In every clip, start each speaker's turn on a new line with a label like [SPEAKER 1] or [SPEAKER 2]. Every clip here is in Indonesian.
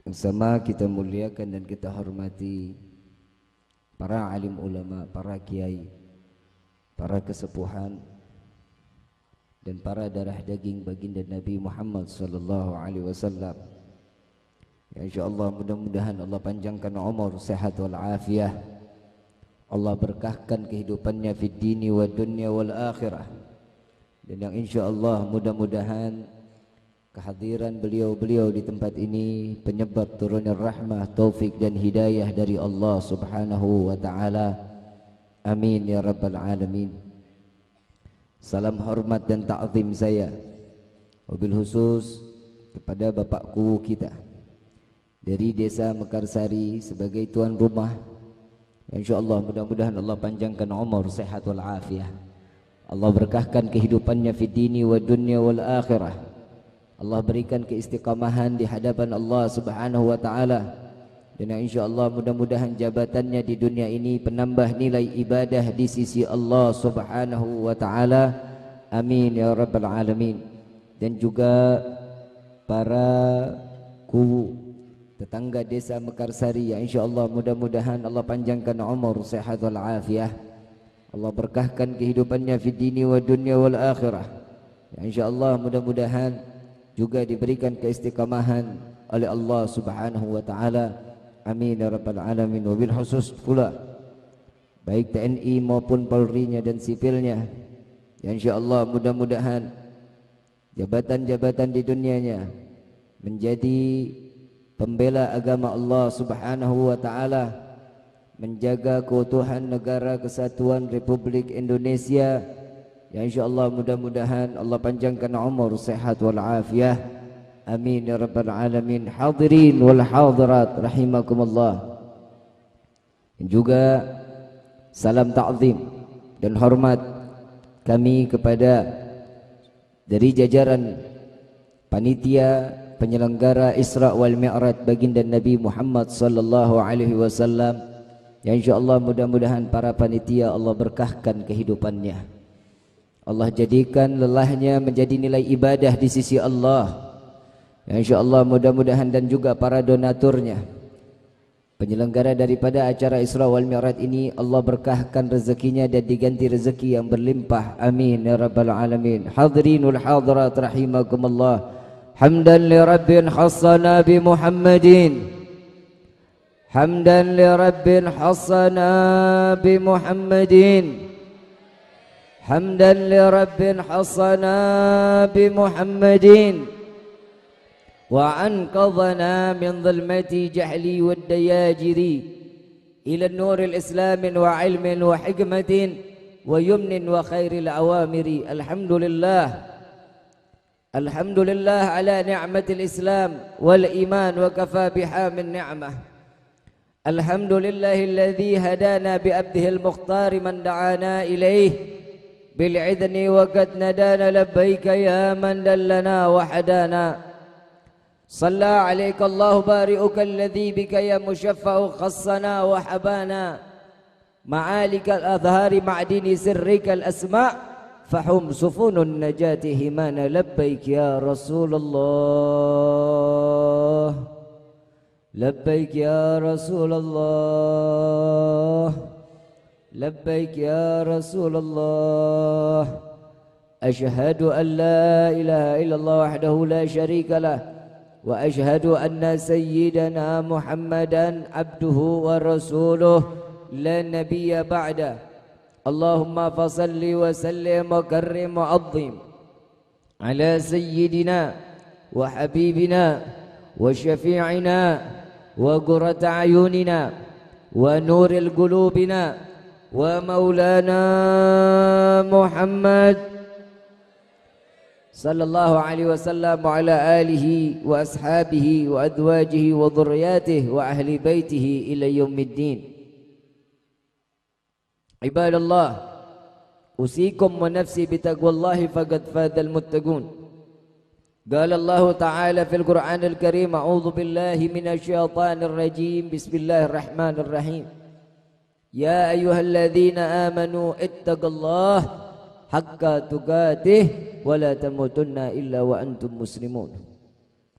[SPEAKER 1] Yang sama kita muliakan dan kita hormati para alim ulama, para kiai, para kesepuhan, dan para darah daging baginda Nabi Muhammad sallallahu alaihi wasallam. Ya insyaallah mudah-mudahan Allah panjangkan umur, sehat wal afiah. Allah berkahkan kehidupannya fid dini wa dunya wal akhirah. Dan yang insyaallah mudah-mudahan kehadiran beliau-beliau di tempat ini penyebab turunnya rahmah, taufik dan hidayah dari Allah Subhanahu wa taala. Amin ya rabbal alamin. Salam hormat dan ta'zim saya wabil khusus kepada bapakku kita dari desa Mekarsari sebagai tuan rumah. Insyaallah mudah-mudahan Allah panjangkan umur, sehat wal afiah. Allah berkahkan kehidupannya fid dini wa dunya wal akhirah. Allah berikan keistiqamahan di hadapan Allah Subhanahu wa taala. Dan insyaallah mudah-mudahan jabatannya di dunia ini penambah nilai ibadah di sisi Allah Subhanahu wa taala. Amin ya rabbal alamin. Dan juga para tetangga desa Mekarsari, ya insyaallah mudah-mudahan Allah panjangkan umur, sehat wal afiah. Allah berkahkan kehidupannya fid dini wa dunya wal akhirah. Ya insyaallah mudah-mudahan juga diberikan keistiqamahan oleh Allah Subhanahu wa taala. Amin ya rabbal alamin. Wabil khusus pula baik TNI maupun Polri-nya dan sipilnya. Ya insyaallah mudah-mudahan jabatan-jabatan di dunianya menjadi pembela agama Allah Subhanahu wa taala, menjaga keutuhan negara kesatuan Republik Indonesia. Ya insyaallah mudah-mudahan Allah panjangkan umur, sehat wal afiah. Amin ya rabbal alamin. Hadirin wal hadirat rahimakumullah. Dan juga salam ta'zim dan hormat kami kepada dari jajaran panitia penyelenggara Isra wal Mi'raj baginda Nabi Muhammad sallallahu alaihi wasallam. Ya insyaallah mudah-mudahan para panitia Allah berkahkan kehidupannya. Allah jadikan lelahnya menjadi nilai ibadah di sisi Allah. Ya insyaallah mudah-mudahan dan juga para donaturnya, penyelenggara daripada acara Isra wal Mi'raj ini, Allah berkahkan rezekinya dan diganti rezeki yang berlimpah. Amin ya rabbal alamin. Hadirinul hadirat rahimakumullah. Hamdan li rabbin khassana bi Muhammadin. حمدا لرب حصنا بمحمد حمدا لرب حصنا بمحمد وأنقذنا من ظلمة جهل والدياجر إلى النور الإسلام وعلم وحكمة ويمن وخير الأوامر. الحمد لله الحمد لله على نعمة الإسلام والإيمان وكفى بها من نعمة. الحمد لله الذي هدانا بأبده المختار من دعانا إليه بالعذن وقد ندانا لبيك يا من دلنا وحدانا. صلى عليك الله بارئك الذي بك يا مشفع خصنا وحبانا. معالك الأظهار معدن سرك الأسماء فحم سفن النجاة همانا. لبيك يا رسول الله لبيك يا رسول الله لبيك يا رسول الله. أشهد أن لا إله إلا الله وحده لا شريك له وأشهد أن سيدنا محمدا عبده ورسوله لا نبي بعده. اللهم فصل وسلم وكرم وعظم على سيدنا وحبيبنا وشفيعنا وقرة أعيننا ونور قلوبنا ومولانا محمد صلى الله عليه وسلم وعلى آله وأصحابه وأزواجه وذرياته وأهل بيته إلى يوم الدين. عباد الله أوصيكم ونفسي بتقوى الله فقد فاز المتقون. قال الله تعالى في القرآن الكريم أعوذ بالله من الشيطان الرجيم بسم الله الرحمن الرحيم. يا أيها الذين آمنوا اتقوا الله حق تقاته ولا تموتن إلا وأنتم مسلمون.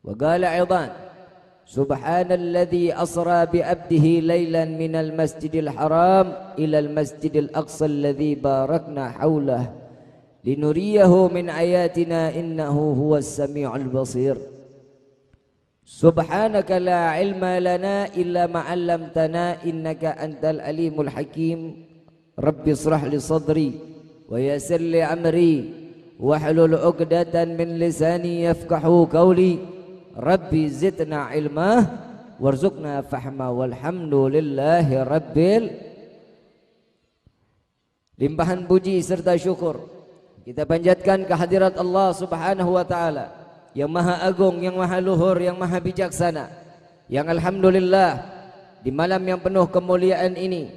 [SPEAKER 1] وقال أيضا Subhanalladzi asra bi 'abdihi lailan minal masjidil haram ilal masjidil aqsa alladzi barakna haulah linuriyahu min ayatina innahu huwas samiul basir. Subhanaka la ilma lana illa ma 'allamtana innaka antal alimul hakim. Rabbi israh li sadri wa yassir li amri wahlul 'uqdatan min lisani yafqahu qawli. Rabbi zidna ilma warzuqna fahma walhamdulillahi rabbil. Limpahan puji serta syukur kita panjatkan kehadirat Allah Subhanahu wa taala yang maha agung, yang maha luhur, yang maha bijaksana, yang alhamdulillah di malam yang penuh kemuliaan ini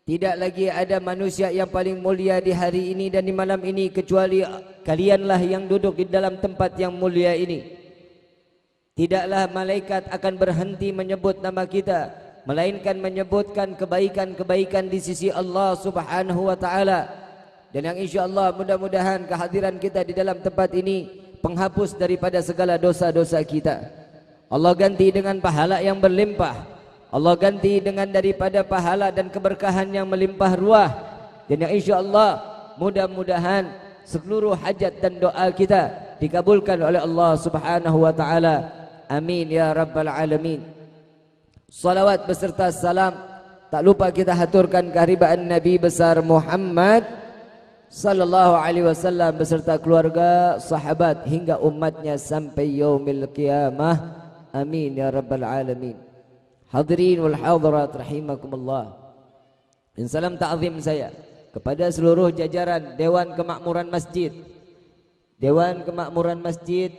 [SPEAKER 1] tidak lagi ada manusia yang paling mulia di hari ini dan di malam ini kecuali kalianlah yang duduk di dalam tempat yang mulia ini. Tidaklah malaikat akan berhenti menyebut nama kita, melainkan menyebutkan kebaikan-kebaikan di sisi Allah Subhanahu wa taala. Dan yang insyaallah mudah-mudahan kehadiran kita di dalam tempat ini penghapus daripada segala dosa-dosa kita. Allah ganti dengan pahala yang berlimpah. Allah ganti dengan daripada pahala dan keberkahan yang melimpah ruah. Dan yang insyaallah mudah-mudahan seluruh hajat dan doa kita dikabulkan oleh Allah Subhanahu wa taala. Amin ya rabbal alamin. Salawat beserta salam tak lupa kita haturkan kehadiran Nabi besar Muhammad sallallahu alaihi wasallam beserta keluarga, sahabat hingga umatnya sampai yaumil qiyamah. Amin ya rabbal alamin. Hadirin wal hadirat rahimakumullah. Dan salam ta'zim saya kepada seluruh jajaran Dewan Kemakmuran Masjid, Dewan Kemakmuran Masjid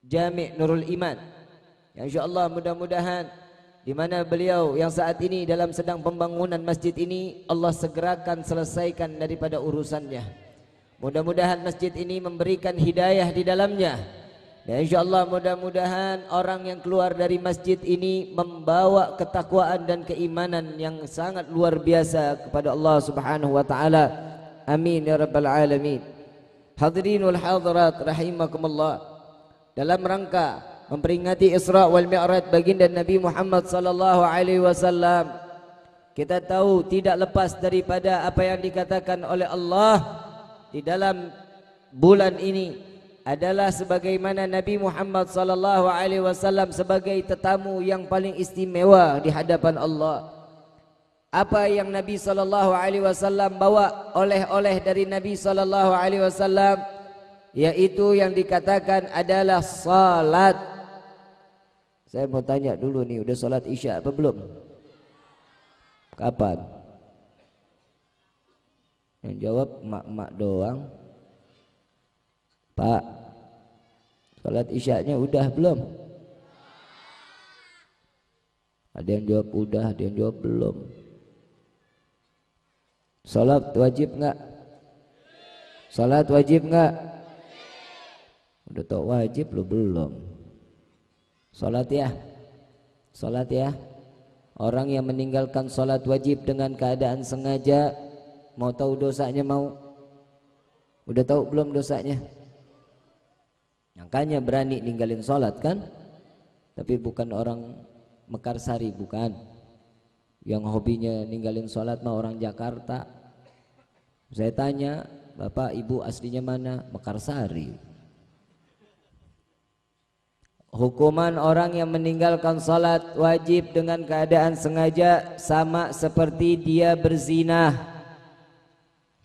[SPEAKER 1] Jami' Nurul Iman, yang insyaallah mudah-mudahan di mana beliau yang saat ini dalam sedang pembangunan masjid ini Allah segerakan selesaikan daripada urusannya. Mudah-mudahan masjid ini memberikan hidayah di dalamnya. Dan insyaallah mudah-mudahan orang yang keluar dari masjid ini membawa ketakwaan dan keimanan yang sangat luar biasa kepada Allah Subhanahu wa taala. Amin ya rabbal alamin. Hadirin wal hadirat rahimakumullah. Dalam rangka memperingati Isra wal Mi'raj baginda Nabi Muhammad sallallahu alaihi wasallam, kita tahu tidak lepas daripada apa yang dikatakan oleh Allah di dalam bulan ini adalah sebagaimana Nabi Muhammad sallallahu alaihi wasallam sebagai tetamu yang paling istimewa di hadapan Allah. Apa yang Nabi sallallahu alaihi wasallam bawa oleh-oleh dari Nabi sallallahu alaihi wasallam, yaitu yang dikatakan adalah salat. Saya mau tanya dulu nih, udah salat Isya apa belum? Kapan? Yang jawab mak-mak doang. Pak, salat Isyanya udah belum? Ada yang jawab udah, ada yang jawab belum. Salat wajib enggak? Salat wajib enggak? Udah tau wajib lu belum? Salat ya, salat ya. Orang yang meninggalkan salat wajib dengan keadaan sengaja, mau tahu dosanya mau? Udah tahu belum dosanya? Makanya berani ninggalin salat kan? Tapi bukan orang Mekarsari, bukan. Yang hobinya ninggalin salat mah orang Jakarta. Saya tanya, Bapak Ibu aslinya mana? Mekarsari. Hukuman orang yang meninggalkan salat wajib dengan keadaan sengaja sama seperti dia berzina.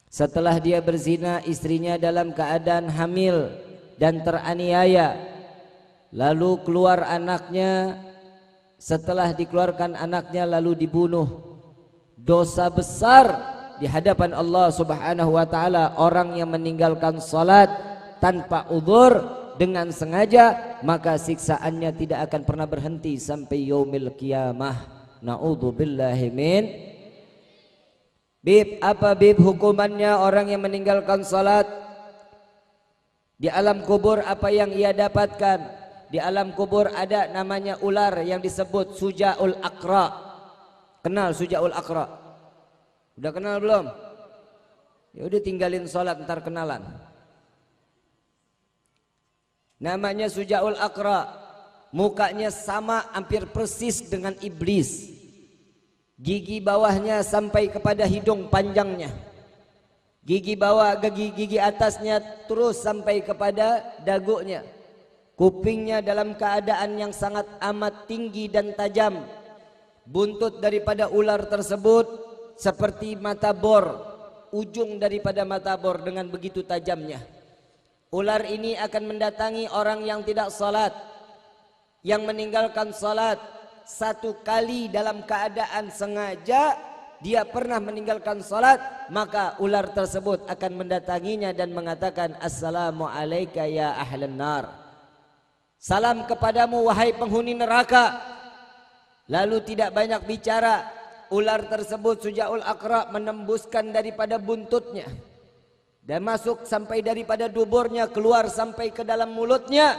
[SPEAKER 1] Setelah dia berzina, istrinya dalam keadaan hamil dan teraniaya, lalu keluar anaknya. Setelah dikeluarkan anaknya lalu dibunuh. Dosa besar di hadapan Allah Subhanahu wa taala orang yang meninggalkan salat tanpa uzur dengan sengaja, maka siksaannya tidak akan pernah berhenti sampai yaumil qiyamah. Na'udzubillahi min. Bib, apa bib hukumannya orang yang meninggalkan salat? Di alam kubur apa yang ia dapatkan? Di alam kubur ada namanya ular yang disebut Sujaul Aqra. Kenal Sujaul Aqra? Udah kenal belum? Ya udah tinggalin salat ntar kenalan. Namanya Sujaul Aqra. Mukanya sama hampir persis dengan iblis. Gigi bawahnya sampai kepada hidung panjangnya. Gigi bawah, gigi atasnya terus sampai kepada dagunya. Kupingnya dalam keadaan yang sangat amat tinggi dan tajam. Buntut daripada ular tersebut seperti mata bor, ujung daripada mata bor dengan begitu tajamnya. Ular ini akan mendatangi orang yang tidak salat, yang meninggalkan salat satu kali dalam keadaan sengaja dia pernah meninggalkan salat, maka ular tersebut akan mendatanginya dan mengatakan, assalamu alayka ya ahlan nar. Salam kepadamu wahai penghuni neraka. Lalu tidak banyak bicara, ular tersebut Sujaul Aqra menembuskan daripada buntutnya dan masuk sampai daripada duburnya, keluar sampai ke dalam mulutnya.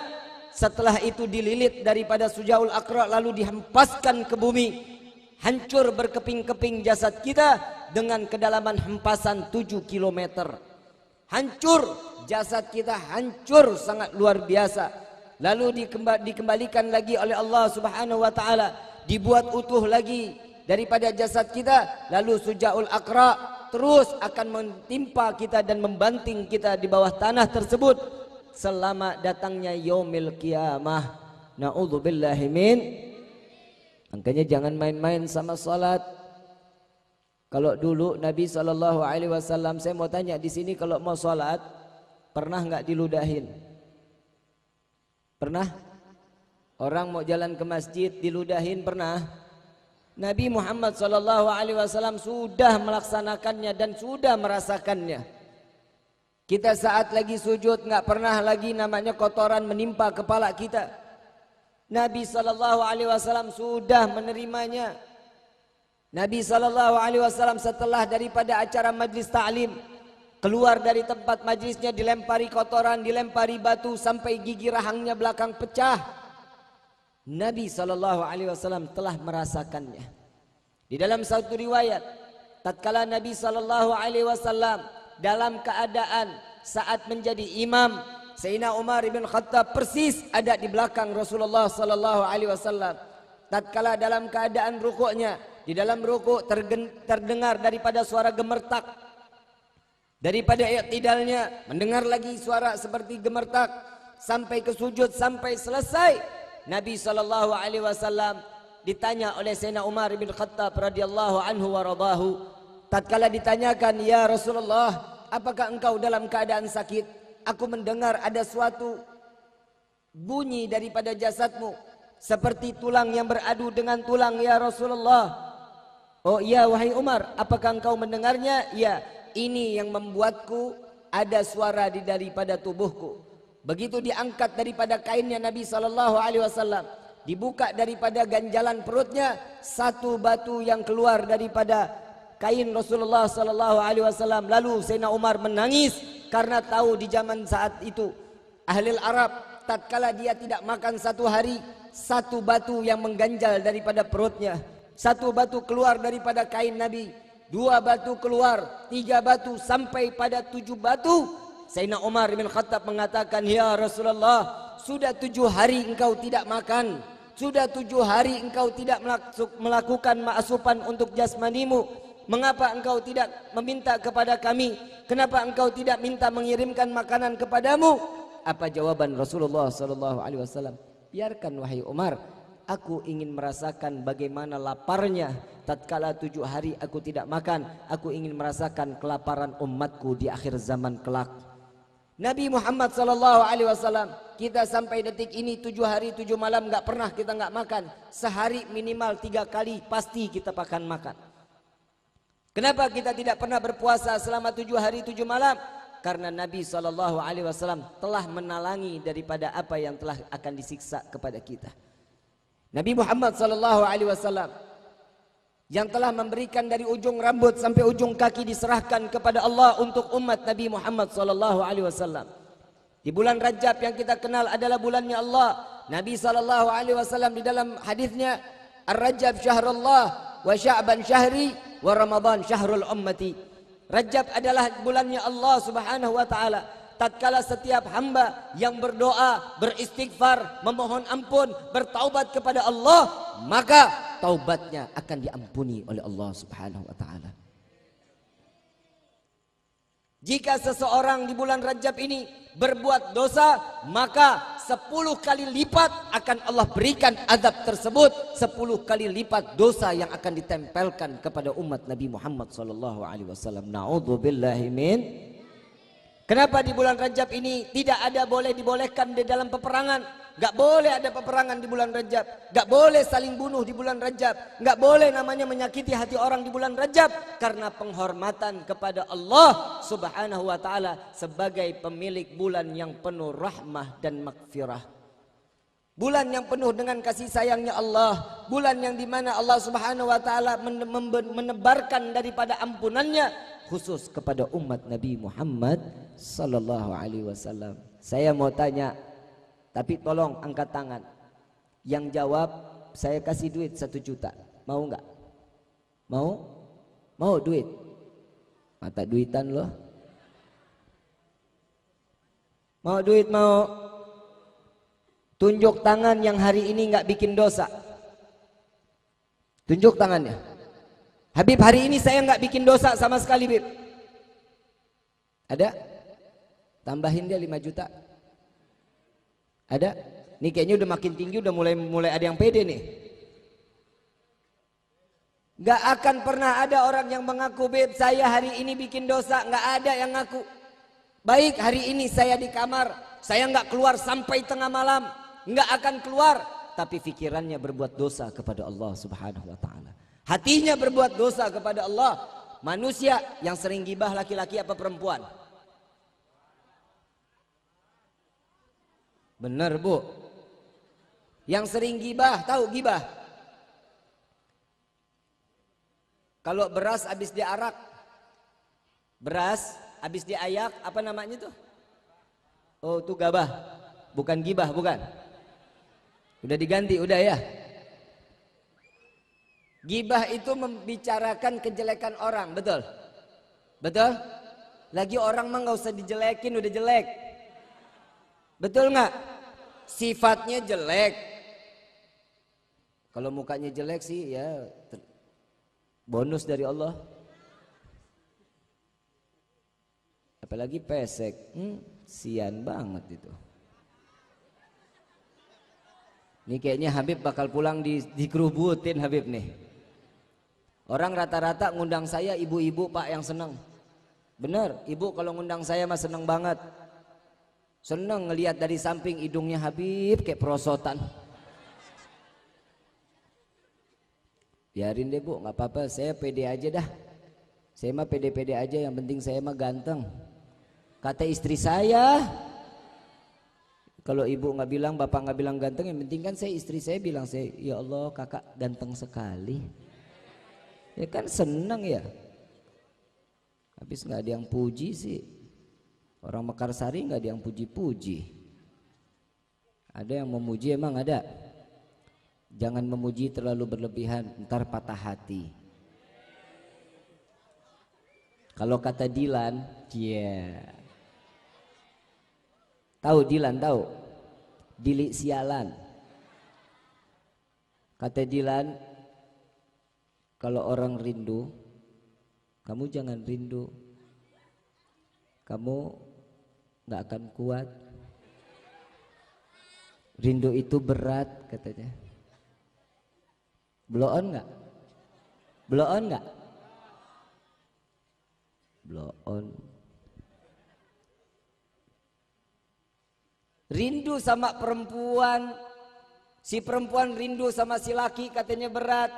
[SPEAKER 1] Setelah itu dililit daripada Sujaul Aqra lalu dihempaskan ke bumi. Hancur berkeping-keping jasad kita dengan kedalaman hempasan 7 km. Hancur jasad kita, hancur sangat luar biasa. Lalu dikembalikan lagi oleh Allah Subhanahu wa taala, dibuat utuh lagi daripada jasad kita. Lalu Sujaul Aqra terus akan mentimpa kita dan membanting kita di bawah tanah tersebut selama datangnya yaumil qiyamah. Na'udzubillahi min. Makanya jangan main-main sama salat. Kalau dulu Nabi SAW, saya mau tanya di sini, kalau mau salat pernah nggak diludahin? Pernah? Orang mau jalan ke masjid diludahin pernah? Nabi Muhammad SAW sudah melaksanakannya dan sudah merasakannya. Kita saat lagi sujud nggak pernah lagi namanya kotoran menimpa kepala kita. Nabi SAW sudah menerimanya. Nabi SAW setelah daripada acara majlis ta'lim, keluar dari tempat majlisnya dilempari kotoran, dilempari batu sampai gigi rahangnya belakang pecah. Nabi SAW telah merasakannya. Di dalam satu riwayat, tatkala Nabi SAW dalam keadaan saat menjadi imam, Sayyidina Umar bin Khattab persis ada di belakang Rasulullah SAW. Tatkala dalam keadaan rukuknya, di dalam rukuk terdengar daripada suara gemertak. Daripada i'tidalnya mendengar lagi suara seperti gemertak sampai ke sujud, sampai selesai. Nabi SAW ditanya oleh Sayyidina Umar bin Khattab radhiyallahu anhu wa radahu. Tatkala ditanyakan, ya Rasulullah, apakah engkau dalam keadaan sakit? Aku mendengar ada suatu bunyi daripada jasadmu seperti tulang yang beradu dengan tulang, ya Rasulullah. Oh iya wahai Umar, apakah engkau mendengarnya? Ya, ini yang membuatku ada suara di daripada tubuhku. Begitu diangkat daripada kainnya Nabi SAW, dibuka daripada ganjalan perutnya, satu batu yang keluar daripada kain Rasulullah SAW. Lalu Sayyidina Umar menangis karena tahu di zaman saat itu ahli Arab tatkala dia tidak makan satu hari, satu batu yang mengganjal daripada perutnya, satu batu keluar daripada kain Nabi, dua batu keluar, tiga batu sampai pada 7 batu. Sayyidina Umar bin Khattab mengatakan, ya Rasulullah, sudah 7 hari engkau tidak makan, sudah 7 hari engkau tidak melakukan ma'asupan untuk jasmanimu. Mengapa engkau tidak meminta kepada kami? Kenapa engkau tidak minta mengirimkan makanan kepadamu? Apa jawaban Rasulullah SAW? Biarkan wahai Umar, aku ingin merasakan bagaimana laparnya tatkala 7 hari aku tidak makan. Aku ingin merasakan kelaparan umatku di akhir zaman kelak. Nabi Muhammad SAW, kita sampai detik ini 7 hari 7 malam nggak pernah kita nggak makan. Sehari minimal 3 kali pasti kita makan. Kenapa kita tidak pernah berpuasa selama 7 hari 7 malam? Karena Nabi SAW telah menalangi daripada apa yang telah akan disiksa kepada kita. Nabi Muhammad SAW yang telah memberikan dari ujung rambut sampai ujung kaki diserahkan kepada Allah untuk umat Nabi Muhammad SAW. Di bulan Rajab yang kita kenal adalah bulannya Allah. Nabi SAW di dalam hadisnya, Ar-Rajab syahrullah wa Sya'ban syahri wa Ramadan syahrul ummati. Rajab adalah bulannya Allah Subhanahu wa taala tatkala setiap hamba yang berdoa, beristighfar, memohon ampun, bertaubat kepada Allah, maka taubatnya akan diampuni oleh Allah Subhanahu wa taala. Jika seseorang di bulan Rajab ini berbuat dosa, maka 10 kali lipat akan Allah berikan azab tersebut, 10 kali lipat dosa yang akan ditempelkan kepada umat Nabi Muhammad sallallahu alaihi wasallam. Na'udzubillahi min. Kenapa di bulan Rajab ini tidak ada dibolehkan di dalam peperangan? Gak boleh ada peperangan di bulan Rajab. Gak boleh saling bunuh di bulan Rajab. Gak boleh namanya menyakiti hati orang di bulan Rajab. Karena penghormatan kepada Allah Subhanahu wa ta'ala sebagai pemilik bulan yang penuh rahmah dan maghfirah. Bulan yang penuh dengan kasih sayangnya Allah. Bulan yang dimana Allah Subhanahu wa ta'ala menebarkan daripada ampunannya khusus kepada umat Nabi Muhammad sallallahu alaihi wasallam. Saya mau tanya, tapi tolong angkat tangan. Yang jawab, saya kasih duit 1 juta. Mau nggak? Mau? Mau duit? Mata duitan loh. Mau duit mau? Tunjuk tangan yang hari ini nggak bikin dosa. Tunjuk tangannya. Habib, hari ini saya nggak bikin dosa sama sekali, Bib. Ada? Tambahin dia 5 juta. Ada? Ini kayaknya udah makin tinggi, udah mulai ada yang pede nih. Gak akan pernah ada orang yang mengaku, Beb, saya hari ini bikin dosa. Gak ada yang ngaku. Baik, hari ini saya di kamar, saya gak keluar sampai tengah malam. Gak akan keluar. Tapi pikirannya berbuat dosa kepada Allah Subhanahu wa ta'ala. Hatinya berbuat dosa kepada Allah. Manusia yang sering gibah laki-laki apa perempuan? Benar, Bu. Yang sering gibah, tahu gibah? Kalau beras habis diarak, beras habis diayak, apa namanya tuh? Oh, itu gabah. Bukan gibah, bukan. Udah diganti, udah ya. Gibah itu membicarakan kejelekan orang, betul? Betul? Lagi orang mah nggak usah dijelekin, udah jelek. Betul nggak? Sifatnya jelek. Kalau mukanya jelek sih ya bonus dari Allah. Apalagi pesek, sian banget itu. Ini kayaknya Habib bakal pulang dikerubutin Habib nih. Orang rata-rata ngundang saya ibu-ibu, Pak, yang seneng. Bener, ibu kalau ngundang saya mah seneng banget. Seneng ngelihat dari samping hidungnya Habib kayak perosotan. Biarin deh, Bu, nggak apa-apa, saya pede aja dah. Saya mah pede-pede aja, yang penting saya mah ganteng. Kata istri saya, kalau ibu nggak bilang, bapak nggak bilang ganteng, yang penting kan istri saya bilang, ya Allah, kakak ganteng sekali. Ya kan seneng ya. Habis nggak ada yang puji sih. Orang Mekarsari nggak ada yang puji-puji. Ada yang memuji, emang ada. Jangan memuji terlalu berlebihan, ntar patah hati. Kalau kata Dilan, tahu Dilan, tahu? Dili sialan. Kata Dilan, kalau orang rindu, kamu jangan rindu. Kamu gak akan kuat. Rindu itu berat, katanya. Blow on gak? Blow on gak? Blow on. Rindu sama perempuan, si perempuan rindu sama si laki, katanya berat.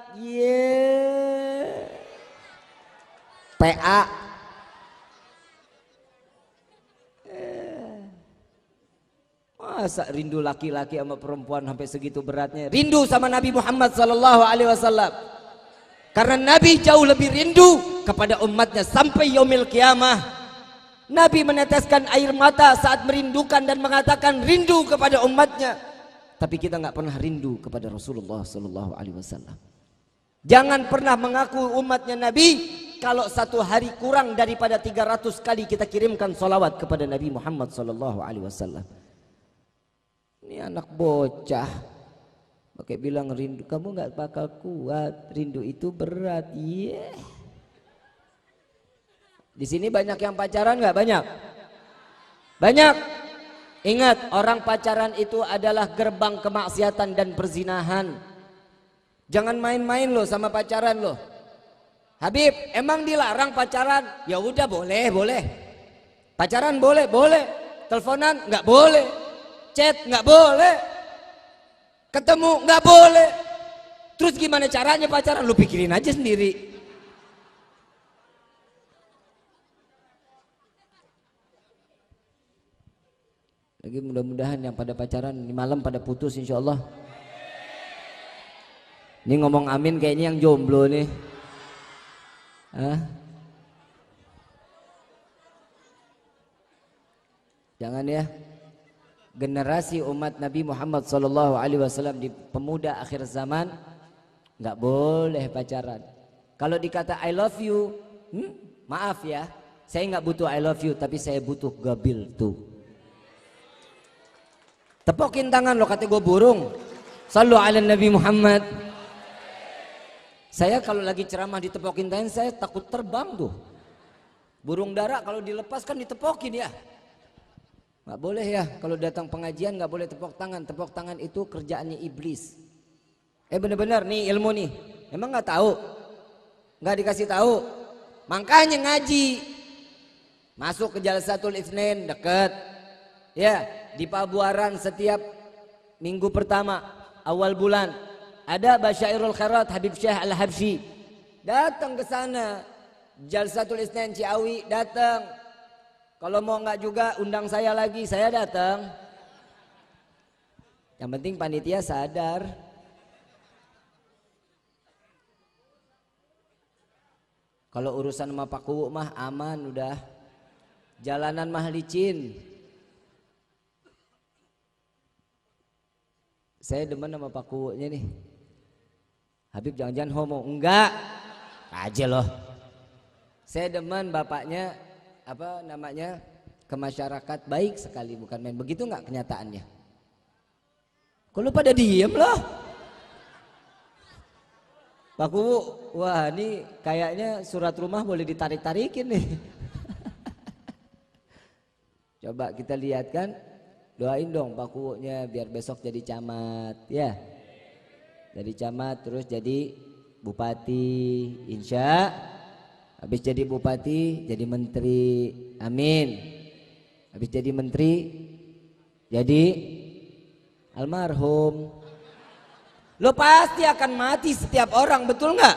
[SPEAKER 1] PA. Masa rindu laki-laki sama perempuan sampai segitu beratnya? Rindu sama Nabi Muhammad sallallahu alaihi wasallam. Karena Nabi jauh lebih rindu kepada umatnya sampai yaumil kiamah. Nabi meneteskan air mata saat merindukan dan mengatakan rindu kepada umatnya. Tapi kita nggak pernah rindu kepada Rasulullah sallallahu alaihi wasallam. Jangan pernah mengaku umatnya Nabi kalau satu hari kurang daripada 300 kali kita kirimkan salawat kepada Nabi Muhammad SAW. Ini anak bocah pakai bilang rindu, kamu nggak bakal kuat, rindu itu berat. Yeah. Di sini banyak yang pacaran nggak? Banyak. Banyak. Ingat, orang pacaran itu adalah gerbang kemaksiatan dan perzinahan. Jangan main-main loh sama pacaran loh. Habib, emang dilarang pacaran? Ya udah boleh, boleh. Pacaran boleh, boleh. Teleponan nggak boleh. Chat nggak boleh. Ketemu nggak boleh. Terus gimana caranya pacaran? Lu pikirin aja sendiri. Lagi mudah-mudahan yang pada pacaran ini malam pada putus insya Allah. Ini ngomong amin kayaknya yang jomblo nih. Hah? Jangan ya. Generasi umat Nabi Muhammad SAW di pemuda akhir zaman nggak boleh pacaran. Kalau dikata I love you, maaf ya, saya nggak butuh I love you, tapi saya butuh gabil tuh. Tepokin tangan lo, kata gue burung. Sallu ala Nabi Muhammad. Saya kalau lagi ceramah ditepokin tangan saya takut terbang tuh. Burung dara kalau dilepas kan ditepokin ya. Nggak boleh ya, kalau datang pengajian nggak boleh tepok tangan. Tepok tangan itu kerjaannya iblis. Bener-bener nih ilmu nih. Emang nggak tahu? Nggak dikasih tahu. Makanya ngaji. Masuk ke Jalsatul Itsnain deket. Ya, di Pabuaran setiap minggu pertama awal bulan ada Basyairul Khairat Habib Syekh Al-Habsyi. Datang ke sana. Jalsatul Itsnain Ciawi datang. Kalau mau nggak juga undang saya lagi, saya datang. Yang penting panitia sadar. Kalau urusan sama Pak Kuwu mah aman udah. Jalanan mah licin. Saya demen sama Pak Kuwunya nih. Habib jangan-jangan homo. Enggak. Aja loh. Saya demen bapaknya, apa namanya, ke masyarakat baik sekali, bukan main. Begitu nggak kenyataannya? Kalau pada diem loh. Pak Kuwu, wah ini kayaknya surat rumah boleh ditarik-tarikin nih. Coba kita lihat kan, doain dong Pak Kuwunya biar besok jadi camat ya. Jadi camat terus jadi bupati, insya. Habis jadi bupati jadi menteri, amin. Habis jadi menteri jadi almarhum. Lo pasti akan mati setiap orang, betul nggak?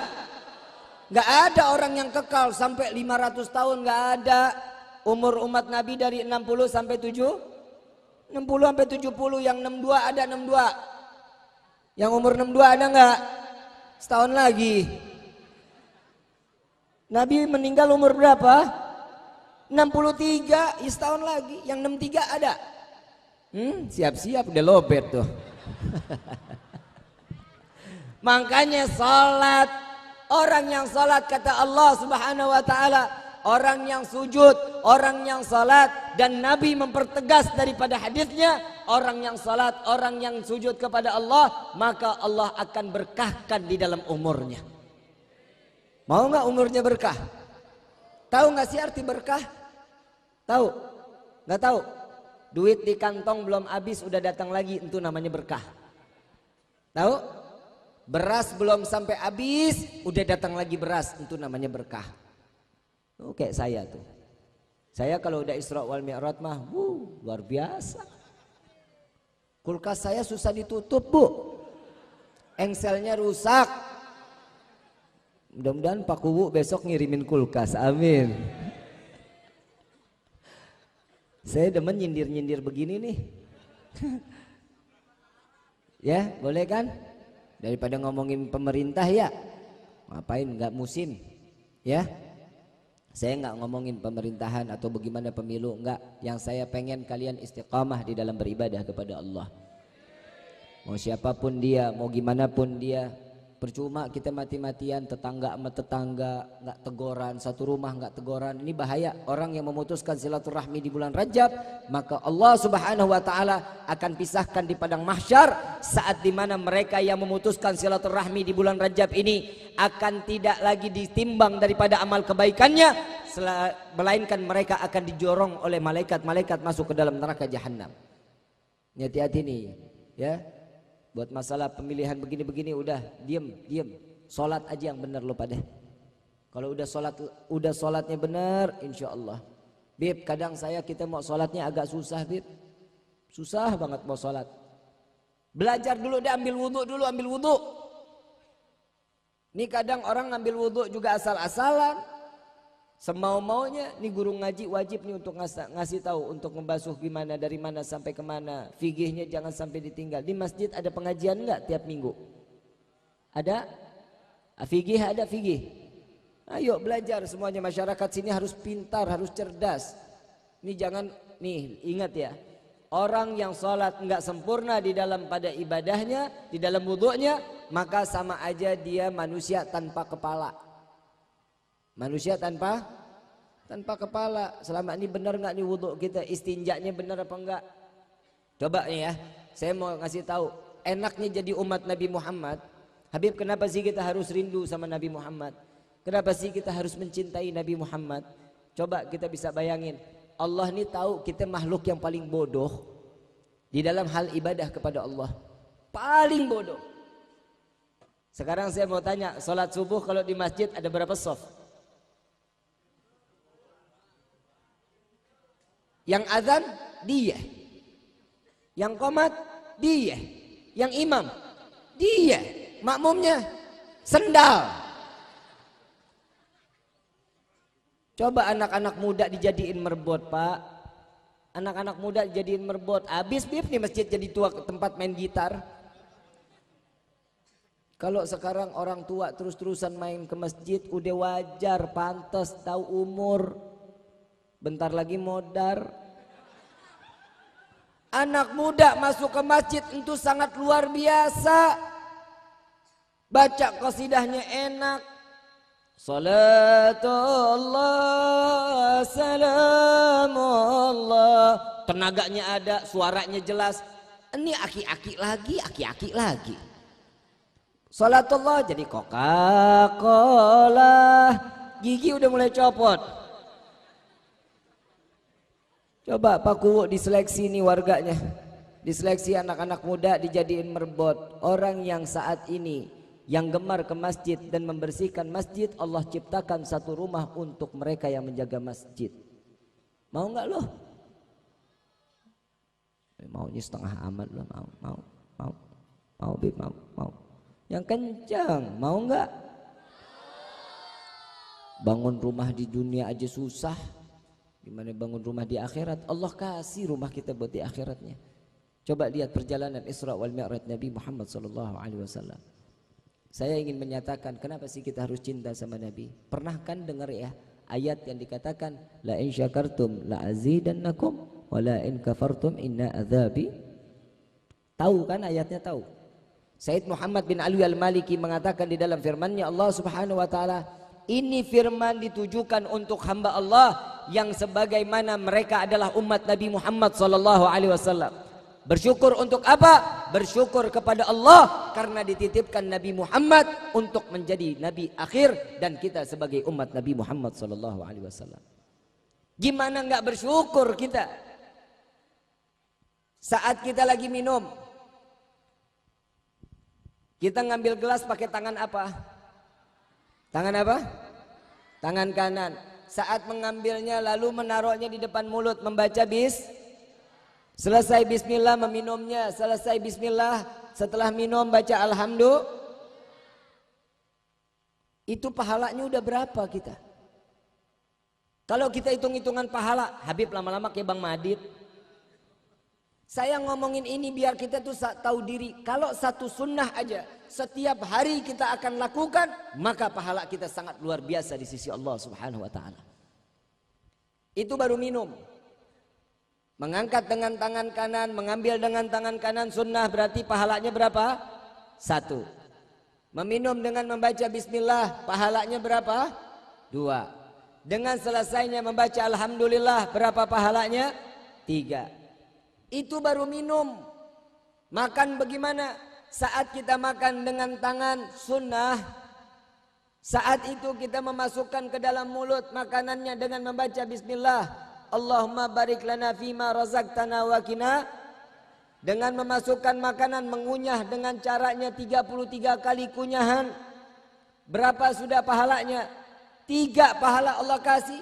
[SPEAKER 1] Nggak ada orang yang kekal sampai 500 tahun, nggak ada. Umur umat Nabi dari 60 sampai 60 sampai 70, yang 62 ada 62. Yang umur 62 ada nggak? Setahun lagi. Nabi meninggal umur berapa? 63, ya setahun lagi. Yang 63 ada. Siap-siap udah lobet tuh. Makanya salat, orang yang salat kata Allah Subhanahu wa taala, orang yang sujud, orang yang salat, dan Nabi mempertegas daripada hadisnya, orang yang salat, orang yang sujud kepada Allah, maka Allah akan berkahkan di dalam umurnya. Mau nggak umurnya berkah? Tahu nggak sih arti berkah? Tahu? Nggak tahu? Duit di kantong belum habis udah datang lagi, itu namanya berkah. Tahu? Beras belum sampai habis udah datang lagi beras, itu namanya berkah. Oh, kayak saya tuh. Saya kalau udah Isra wal Mi'raj mah, luar biasa. Kulkas saya susah ditutup, Bu. Engselnya rusak. Mudah-mudahan Pak Kuwu besok ngirimin kulkas, amin. Saya demen nyindir-nyindir begini nih. Ya, boleh kan? Daripada ngomongin pemerintah ya, ngapain nggak musim, ya? Saya nggak ngomongin pemerintahan atau bagaimana pemilu, nggak. Yang saya pengen kalian istiqamah di dalam beribadah kepada Allah. Mau siapapun dia, mau gimana pun dia, Percuma kita mati-matian tetangga sama tetangga nggak teguran, satu rumah nggak teguran. Ini bahaya. Orang yang memutuskan silaturahmi di bulan Rajab, maka Allah Subhanahu wa taala akan pisahkan di padang mahsyar, saat dimana mereka yang memutuskan silaturahmi di bulan Rajab ini akan tidak lagi ditimbang daripada amal kebaikannya, melainkan mereka akan dijorong oleh malaikat-malaikat masuk ke dalam neraka jahanam. Hati-hati nih, ya. Buat masalah pemilihan begini-begini udah diem. Sholat aja yang benar lo pada. Kalau udah sholatnya benar, insya Allah. Bib, kadang kita mau sholatnya agak susah, Bib. Susah banget mau sholat. Belajar dulu deh, ambil wudhu. Ini kadang orang ngambil wudhu juga asal-asalan. Semau-maunya. Nih guru ngaji wajib nih untuk ngasih tahu, untuk membasuh gimana, dari mana sampai kemana. Fikihnya jangan sampai ditinggal. Di masjid ada pengajian enggak tiap minggu? Ada? Fikih ada fikih. Ayo belajar semuanya, masyarakat sini harus pintar, harus cerdas. Ini jangan, nih ingat ya. Orang yang sholat enggak sempurna di dalam pada ibadahnya, di dalam wudhunya, maka sama aja dia manusia tanpa kepala. Manusia tanpa kepala. Selama ini benar nggak nih wudhu kita? Istinjaknya benar apa enggak? Coba nih ya, saya mau ngasih tahu. Enaknya jadi umat Nabi Muhammad. Habib, kenapa sih kita harus rindu sama Nabi Muhammad? Kenapa sih kita harus mencintai Nabi Muhammad? Coba kita bisa bayangin. Allah ini tahu kita makhluk yang paling bodoh di dalam hal ibadah kepada Allah. Paling bodoh. Sekarang saya mau tanya, sholat subuh kalau di masjid ada berapa shaf? Yang azan dia, yang qomat dia, yang imam dia, makmumnya sendal. Coba anak-anak muda dijadiin merbot, Pak. Anak-anak muda dijadiin merbot, habis Bib nih masjid jadi tua tempat main gitar. Kalau sekarang orang tua terus-terusan main ke masjid udah wajar, pantas, tahu umur. Bentar lagi modar. Anak muda masuk ke masjid itu sangat luar biasa. Baca qasidahnya enak. Salatullah salamullah. Tenaganya ada, suaranya jelas. Ini aki-aki lagi. Salatullah jadi Coca-Cola. Gigi udah mulai copot. Coba Pak Kuwo diseleksi nih warganya. Diseleksi anak-anak muda dijadiin merbot. Orang yang saat ini yang gemar ke masjid dan membersihkan masjid, Allah ciptakan satu rumah untuk mereka yang menjaga masjid. Mau nggak lo? Maunya setengah amat lo. Mau Bib, mau. Yang kencang, mau nggak? Bangun rumah di dunia aja susah. Gimana bangun rumah di akhirat? Allah kasih rumah kita buat di akhiratnya. Coba lihat perjalanan Isra wal Mi'raj Nabi Muhammad SAW. Saya ingin menyatakan kenapa sih kita harus cinta sama Nabi. Pernah kan dengar ya ayat yang dikatakan la in syakartum la azidannakum wa la in kafartum inna adzabi. Tahu kan ayatnya, tahu. Said Muhammad bin Ali al-Maliki mengatakan di dalam firman-Nya Allah Subhanahu wa taala, ini firman ditujukan untuk hamba Allah yang sebagaimana mereka adalah umat Nabi Muhammad SAW. Bersyukur untuk apa? Bersyukur kepada Allah karena dititipkan Nabi Muhammad untuk menjadi Nabi akhir dan kita sebagai umat Nabi Muhammad SAW. Gimana nggak bersyukur kita? Saat kita lagi minum, kita ngambil gelas pakai tangan apa? Tangan apa? Tangan kanan. Saat mengambilnya lalu menaruhnya di depan mulut membaca selesai bismillah meminumnya, selesai bismillah, setelah minum baca alhamdulillah. Itu pahalanya udah berapa kita? Kalau kita hitung-hitungan pahala, Habib lama-lama kayak Bang Madid. Saya ngomongin ini biar kita tuh tahu diri. Kalau satu sunnah aja setiap hari kita akan lakukan, maka pahala kita sangat luar biasa di sisi Allah Subhanahu wa taala. Itu baru minum. Mengangkat dengan tangan kanan, mengambil dengan tangan kanan sunnah, berarti pahalanya berapa? 1. Meminum dengan membaca bismillah, pahalanya berapa? 2. Dengan selesainya membaca alhamdulillah, berapa pahalanya? 3. Itu baru minum. Makan bagaimana? Saat kita makan dengan tangan sunnah, saat itu kita memasukkan ke dalam mulut makanannya dengan membaca bismillah. Allahumma barik lana fima razaqtana wa qina. Dengan memasukkan makanan, mengunyah dengan caranya 33 kali kunyahan. Berapa sudah pahalanya? 3 pahala Allah kasih.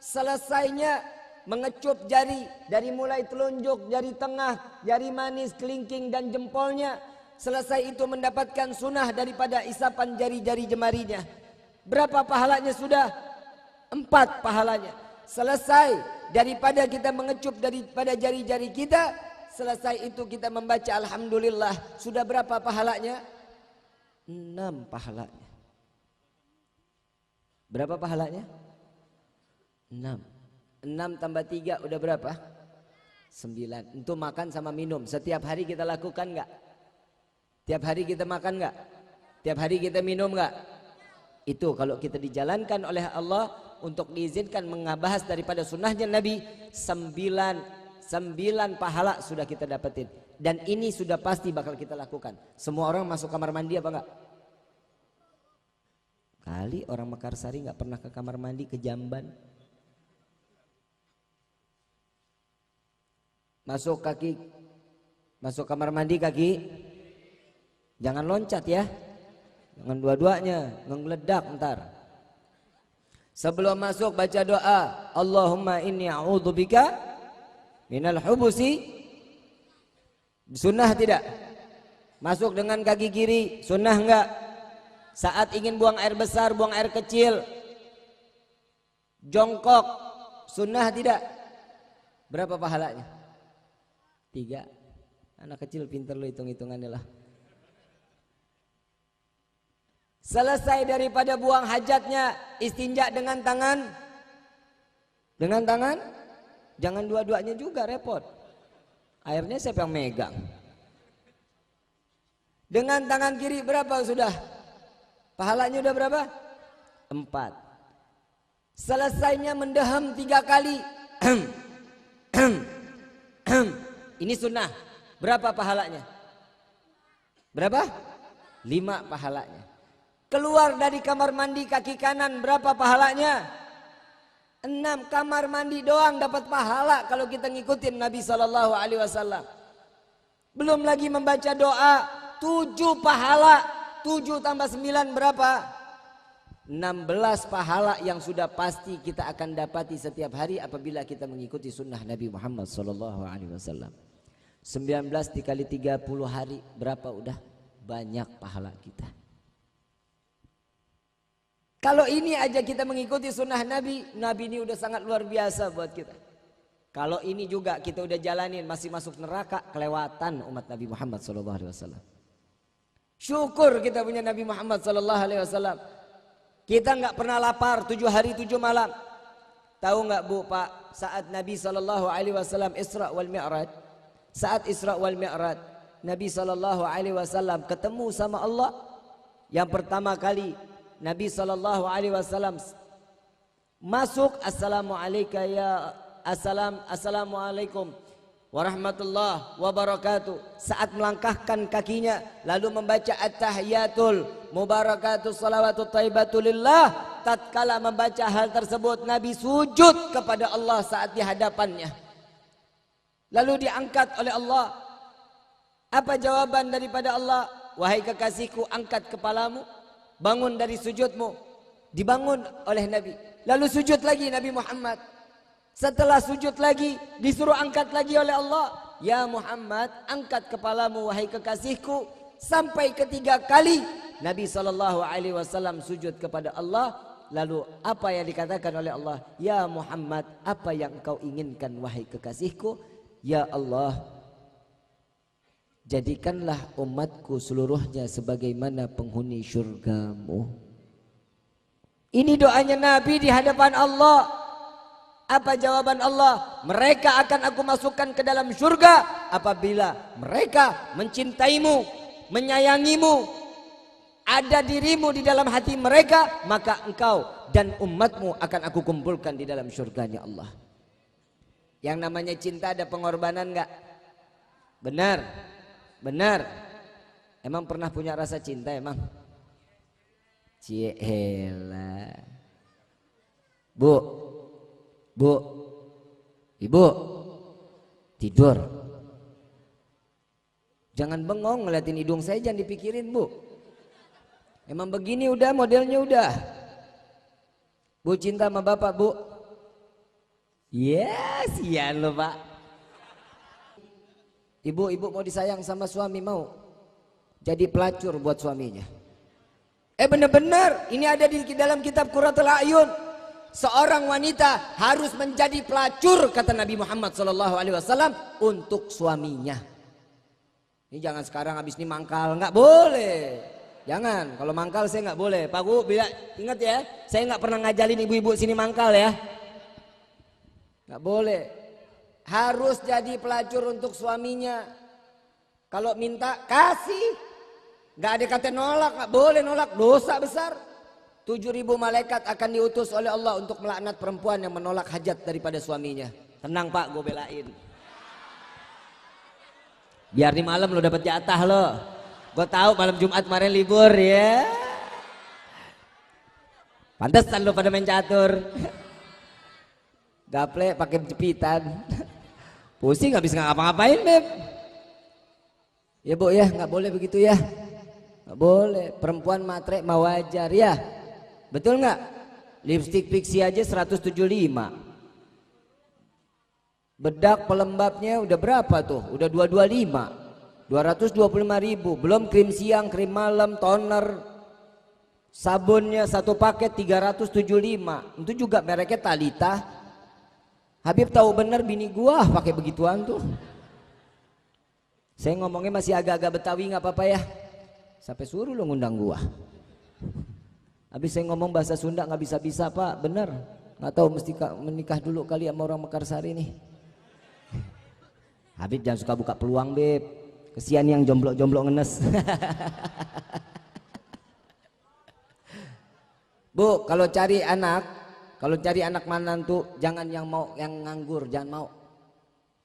[SPEAKER 1] Selesainya mengecup jari, dari mulai telunjuk, jari tengah, jari manis, kelingking dan jempolnya. Selesai itu mendapatkan sunnah daripada isapan jari-jari jemarinya. Berapa pahalanya sudah? 4 pahalanya. Selesai daripada kita mengecup daripada jari-jari kita, selesai itu kita membaca alhamdulillah, sudah berapa pahalanya? 6 pahalanya. Berapa pahalanya? 6. 6 tambah 3 udah berapa? 9. Untuk makan sama minum. Setiap hari kita lakukan enggak? Tiap hari kita makan enggak? Tiap hari kita minum enggak? Itu kalau kita dijalankan oleh Allah untuk diizinkan mengabahas daripada sunnahnya Nabi, 9 pahala sudah kita dapetin. Dan ini sudah pasti bakal kita lakukan. Semua orang masuk kamar mandi apa enggak? Kali orang Mekarsari enggak pernah ke kamar mandi, ke jamban. Masuk kaki, masuk kamar mandi kaki, jangan loncat ya, jangan dua-duanya, ngeledak ntar. Sebelum masuk baca doa, Allahumma inni a'udzubika minal hubusi. Sunnah tidak? Masuk dengan kaki kiri, sunnah enggak? Saat ingin buang air besar, buang air kecil, jongkok, sunnah tidak? Berapa pahalanya? 3. Anak kecil pintar lo hitung-hitungannya lah. Selesai daripada buang hajatnya, istinja dengan tangan. Dengan tangan? Jangan dua-duanya juga, repot. Airnya siapa yang megang? Dengan tangan kiri berapa sudah? Pahalanya udah berapa? 4. Selesainya mendaham 3 kali. Ini sunnah. Berapa pahalanya? Berapa? 5 pahalanya. Keluar dari kamar mandi kaki kanan, berapa pahalanya? 6. Kamar mandi doang dapat pahala kalau kita ngikutin Nabi SAW. Belum lagi membaca doa, 7 pahala. 7 tambah 9 berapa? 16 pahala yang sudah pasti kita akan dapati setiap hari apabila kita mengikuti sunnah Nabi Muhammad SAW. 19 dikali 30 hari berapa udah? Banyak pahala kita. Kalau ini aja kita mengikuti sunnah Nabi, Nabi ini udah sangat luar biasa buat kita. Kalau ini juga kita udah jalanin masih masuk neraka, kelewatan umat Nabi Muhammad SAW. Syukur kita punya Nabi Muhammad SAW. Kita nggak pernah lapar 7 hari 7 malam. Tahu nggak Bu Pak, saat Nabi SAW Isra wal Mi'raj, saat Isra wal Mi'raj, Nabi SAW ketemu sama Allah. Yang pertama kali Nabi SAW masuk, Assalamualaikum warahmatullahi wabarakatuh. Saat melangkahkan kakinya lalu membaca at-tahiyatul mubarakatus salawatut thayyibatulillah. Tatkala membaca hal tersebut Nabi sujud kepada Allah saat di hadapannya. Lalu diangkat oleh Allah. Apa jawaban daripada Allah? Wahai kekasihku, angkat kepalamu, bangun dari sujudmu. Dibangun oleh Nabi. Lalu sujud lagi Nabi Muhammad. Setelah sujud lagi disuruh angkat lagi oleh Allah. Ya Muhammad, angkat kepalamu wahai kekasihku. Sampai ketiga kali Nabi SAW sujud kepada Allah. Lalu apa yang dikatakan oleh Allah? Ya Muhammad, apa yang engkau inginkan wahai kekasihku? Ya Allah, jadikanlah umatku seluruhnya sebagaimana penghuni syurgamu. Ini doanya Nabi di hadapan Allah. Apa jawaban Allah? Mereka akan aku masukkan ke dalam syurga apabila mereka mencintaimu, menyayangimu, ada dirimu di dalam hati mereka, maka engkau dan umatmu akan aku kumpulkan di dalam surganya Allah. Yang namanya cinta ada pengorbanan enggak? Benar. Benar. Emang pernah punya rasa cinta emang? Cielah. Bu. Bu. Ibu. Tidur. Jangan bengong ngeliatin hidung saya, jangan dipikirin, Bu. Emang begini udah modelnya udah. Bu cinta sama bapak, Bu? Yes, iya lo Pak. Ibu mau disayang sama suami, mau jadi pelacur buat suaminya. Bener-bener ini ada di dalam kitab Qurratul A'yun. Seorang wanita harus menjadi pelacur kata Nabi Muhammad SAW untuk suaminya. Ini jangan sekarang habis ini mangkal, nggak boleh. Jangan, kalau mangkal saya nggak boleh. Pak Gu, bila ingat ya, saya nggak pernah ngajalin ibu-ibu sini mangkal ya. Nggak boleh. Harus jadi pelacur untuk suaminya. Kalau minta kasih, nggak ada kata nolak, nggak boleh nolak, dosa besar. 7.000 malaikat akan diutus oleh Allah untuk melaknat perempuan yang menolak hajat daripada suaminya. Tenang Pak, gue belain. Biar di malam lo dapat jatah lo. Gue tahu malam Jumat kemarin libur ya. Pantesan lo pada main catur. Gaple pakai jepitan. Pusing habis nggak ngapa-ngapain Beb. Ya Bu ya, nggak boleh begitu ya. Nggak boleh. Perempuan matre mau wajar ya. Betul nggak? Lipstick Pixie aja 175. Bedak pelembabnya udah berapa tuh? Udah 225. 225.000. Belum krim siang, krim malam, toner, sabunnya satu paket 375. Itu juga mereknya Talita. Habib tahu bener bini gua pakai begituan tuh. Saya ngomongnya masih agak-agak Betawi nggak apa-apa ya. Sampai suruh lo ngundang gua. Habis saya ngomong bahasa Sunda nggak bisa-bisa Pak, bener. Nggak tahu mesti menikah dulu kali sama orang Mekarsari nih. Habib jangan suka buka peluang Beb. Kesian yang jomblo-jomblo ngenes. Bu, kalau cari anak manantu jangan yang mau yang nganggur, jangan mau.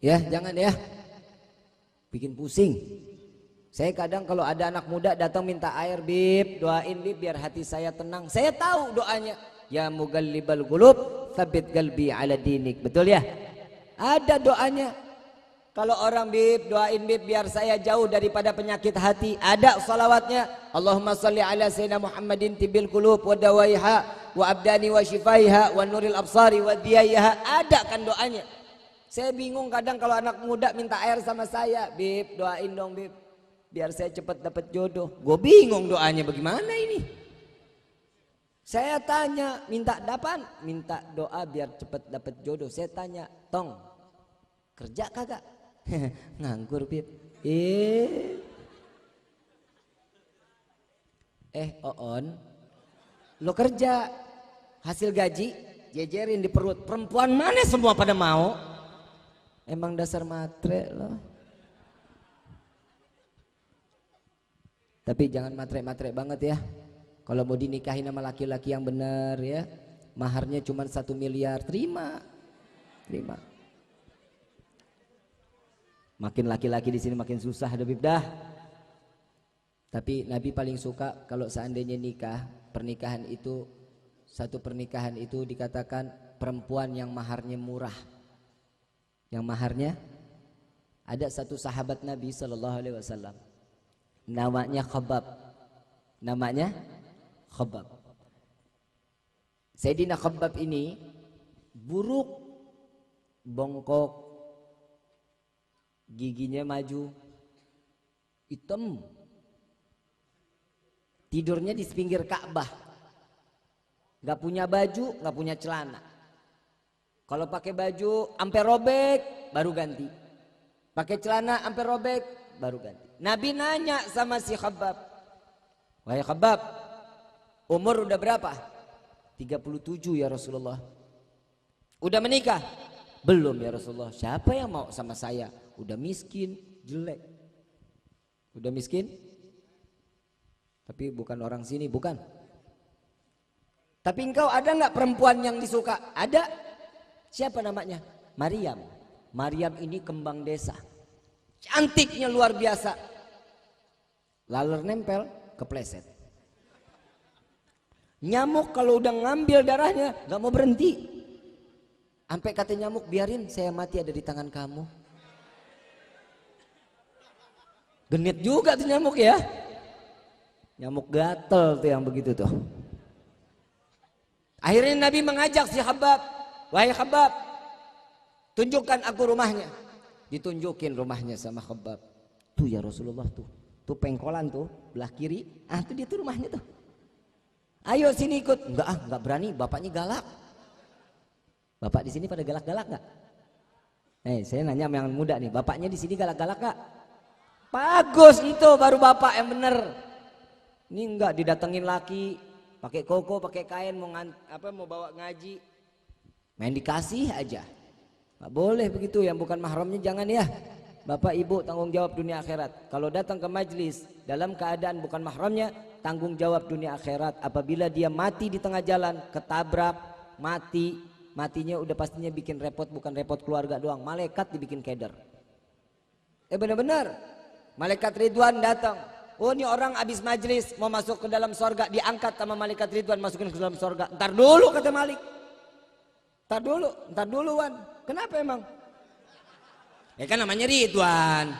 [SPEAKER 1] Ya, jangan ya. Bikin pusing. Saya kadang kalau ada anak muda datang minta air, Bib, doain Bib biar hati saya tenang. Saya tahu doanya. Ya mugallibal qulub, tsabbit qalbi ala dinik. Betul ya? Ada doanya. Kalau orang Bib, doain Bib biar saya jauh daripada penyakit hati. Ada salawatnya. Allahumma salli ala sayyidina Muhammadin tibil qulub wa dawaiha wa abdani wa shifaiha wa nuril absari wa diyaiha. Ada kan doanya. Saya bingung kadang kalau anak muda minta air sama saya. Bib, doain dong Bib. Biar saya cepat dapat jodoh. Gue bingung doanya bagaimana ini. Saya tanya, minta dapan? Minta doa biar cepat dapat jodoh. Saya tanya, Tong, kerja kagak? Nganggur Bib. Oon, lo kerja hasil gaji jejerin di perut. Perempuan mana semua pada mau? Emang dasar matre lo. Tapi jangan matre-matre banget ya. Kalau mau dinikahin sama laki-laki yang benar ya, maharnya cuma 1 miliar, terima. Makin laki-laki di sini makin susah Habib dah. Tapi Nabi paling suka kalau seandainya nikah, satu pernikahan itu dikatakan perempuan yang maharnya murah. Yang maharnya ada satu sahabat Nabi SAW. Namanya Khabbab. Sayyidina Khabbab ini buruk, bongkok, giginya maju, hitam, tidurnya di pinggir Ka'bah, gak punya baju, gak punya celana. Kalau pakai baju ampe robek baru ganti, pakai celana ampe robek baru ganti. Nabi nanya sama si Khabbab, wahai Khabbab, umur udah berapa? 37 ya Rasulullah. Udah menikah? Belum ya Rasulullah. Siapa yang mau sama saya? Udah miskin, jelek. Udah miskin? Tapi bukan orang sini, bukan. Tapi engkau ada nggak perempuan yang disuka? Ada. Siapa namanya? Maryam. Maryam ini kembang desa. Cantiknya luar biasa. Laler nempel, kepleset. Nyamuk kalau udah ngambil darahnya nggak mau berhenti. Sampai kata nyamuk, biarin saya mati ada di tangan kamu. Genit juga tuh nyamuk ya. Nyamuk gatel tuh yang begitu tuh. Akhirnya Nabi mengajak si Khabbab, wahai Khabbab, tunjukkan aku rumahnya. Ditunjukin rumahnya sama Khabbab. Tuh ya Rasulullah tuh pengkolan tuh belah kiri. Tuh dia tuh rumahnya tuh. Ayo sini ikut. Enggak berani, bapaknya galak. Bapak di sini pada galak-galak nggak? Saya nanya sama yang muda nih, bapaknya di sini galak-galak nggak? Bagus itu baru bapak yang bener. Ini enggak didatengin laki, pakai koko, pakai kain, mau bawa ngaji, main dikasih aja. Nggak boleh begitu, yang bukan mahramnya jangan ya. Bapak ibu tanggung jawab dunia akhirat. Kalau datang ke majlis dalam keadaan bukan mahramnya, tanggung jawab dunia akhirat. Apabila dia mati di tengah jalan, ketabrak, matinya udah pastinya bikin repot, bukan repot keluarga doang, malaikat dibikin keder. Benar-benar malaikat Ridwan datang. Oh ini orang habis majlis mau masuk ke dalam sorga, diangkat sama malaikat Ridwan masukin ke dalam sorga. Ntar dulu kata Malik. Ntar dulu Wan. Kenapa emang? Ya kan namanya Ridwan.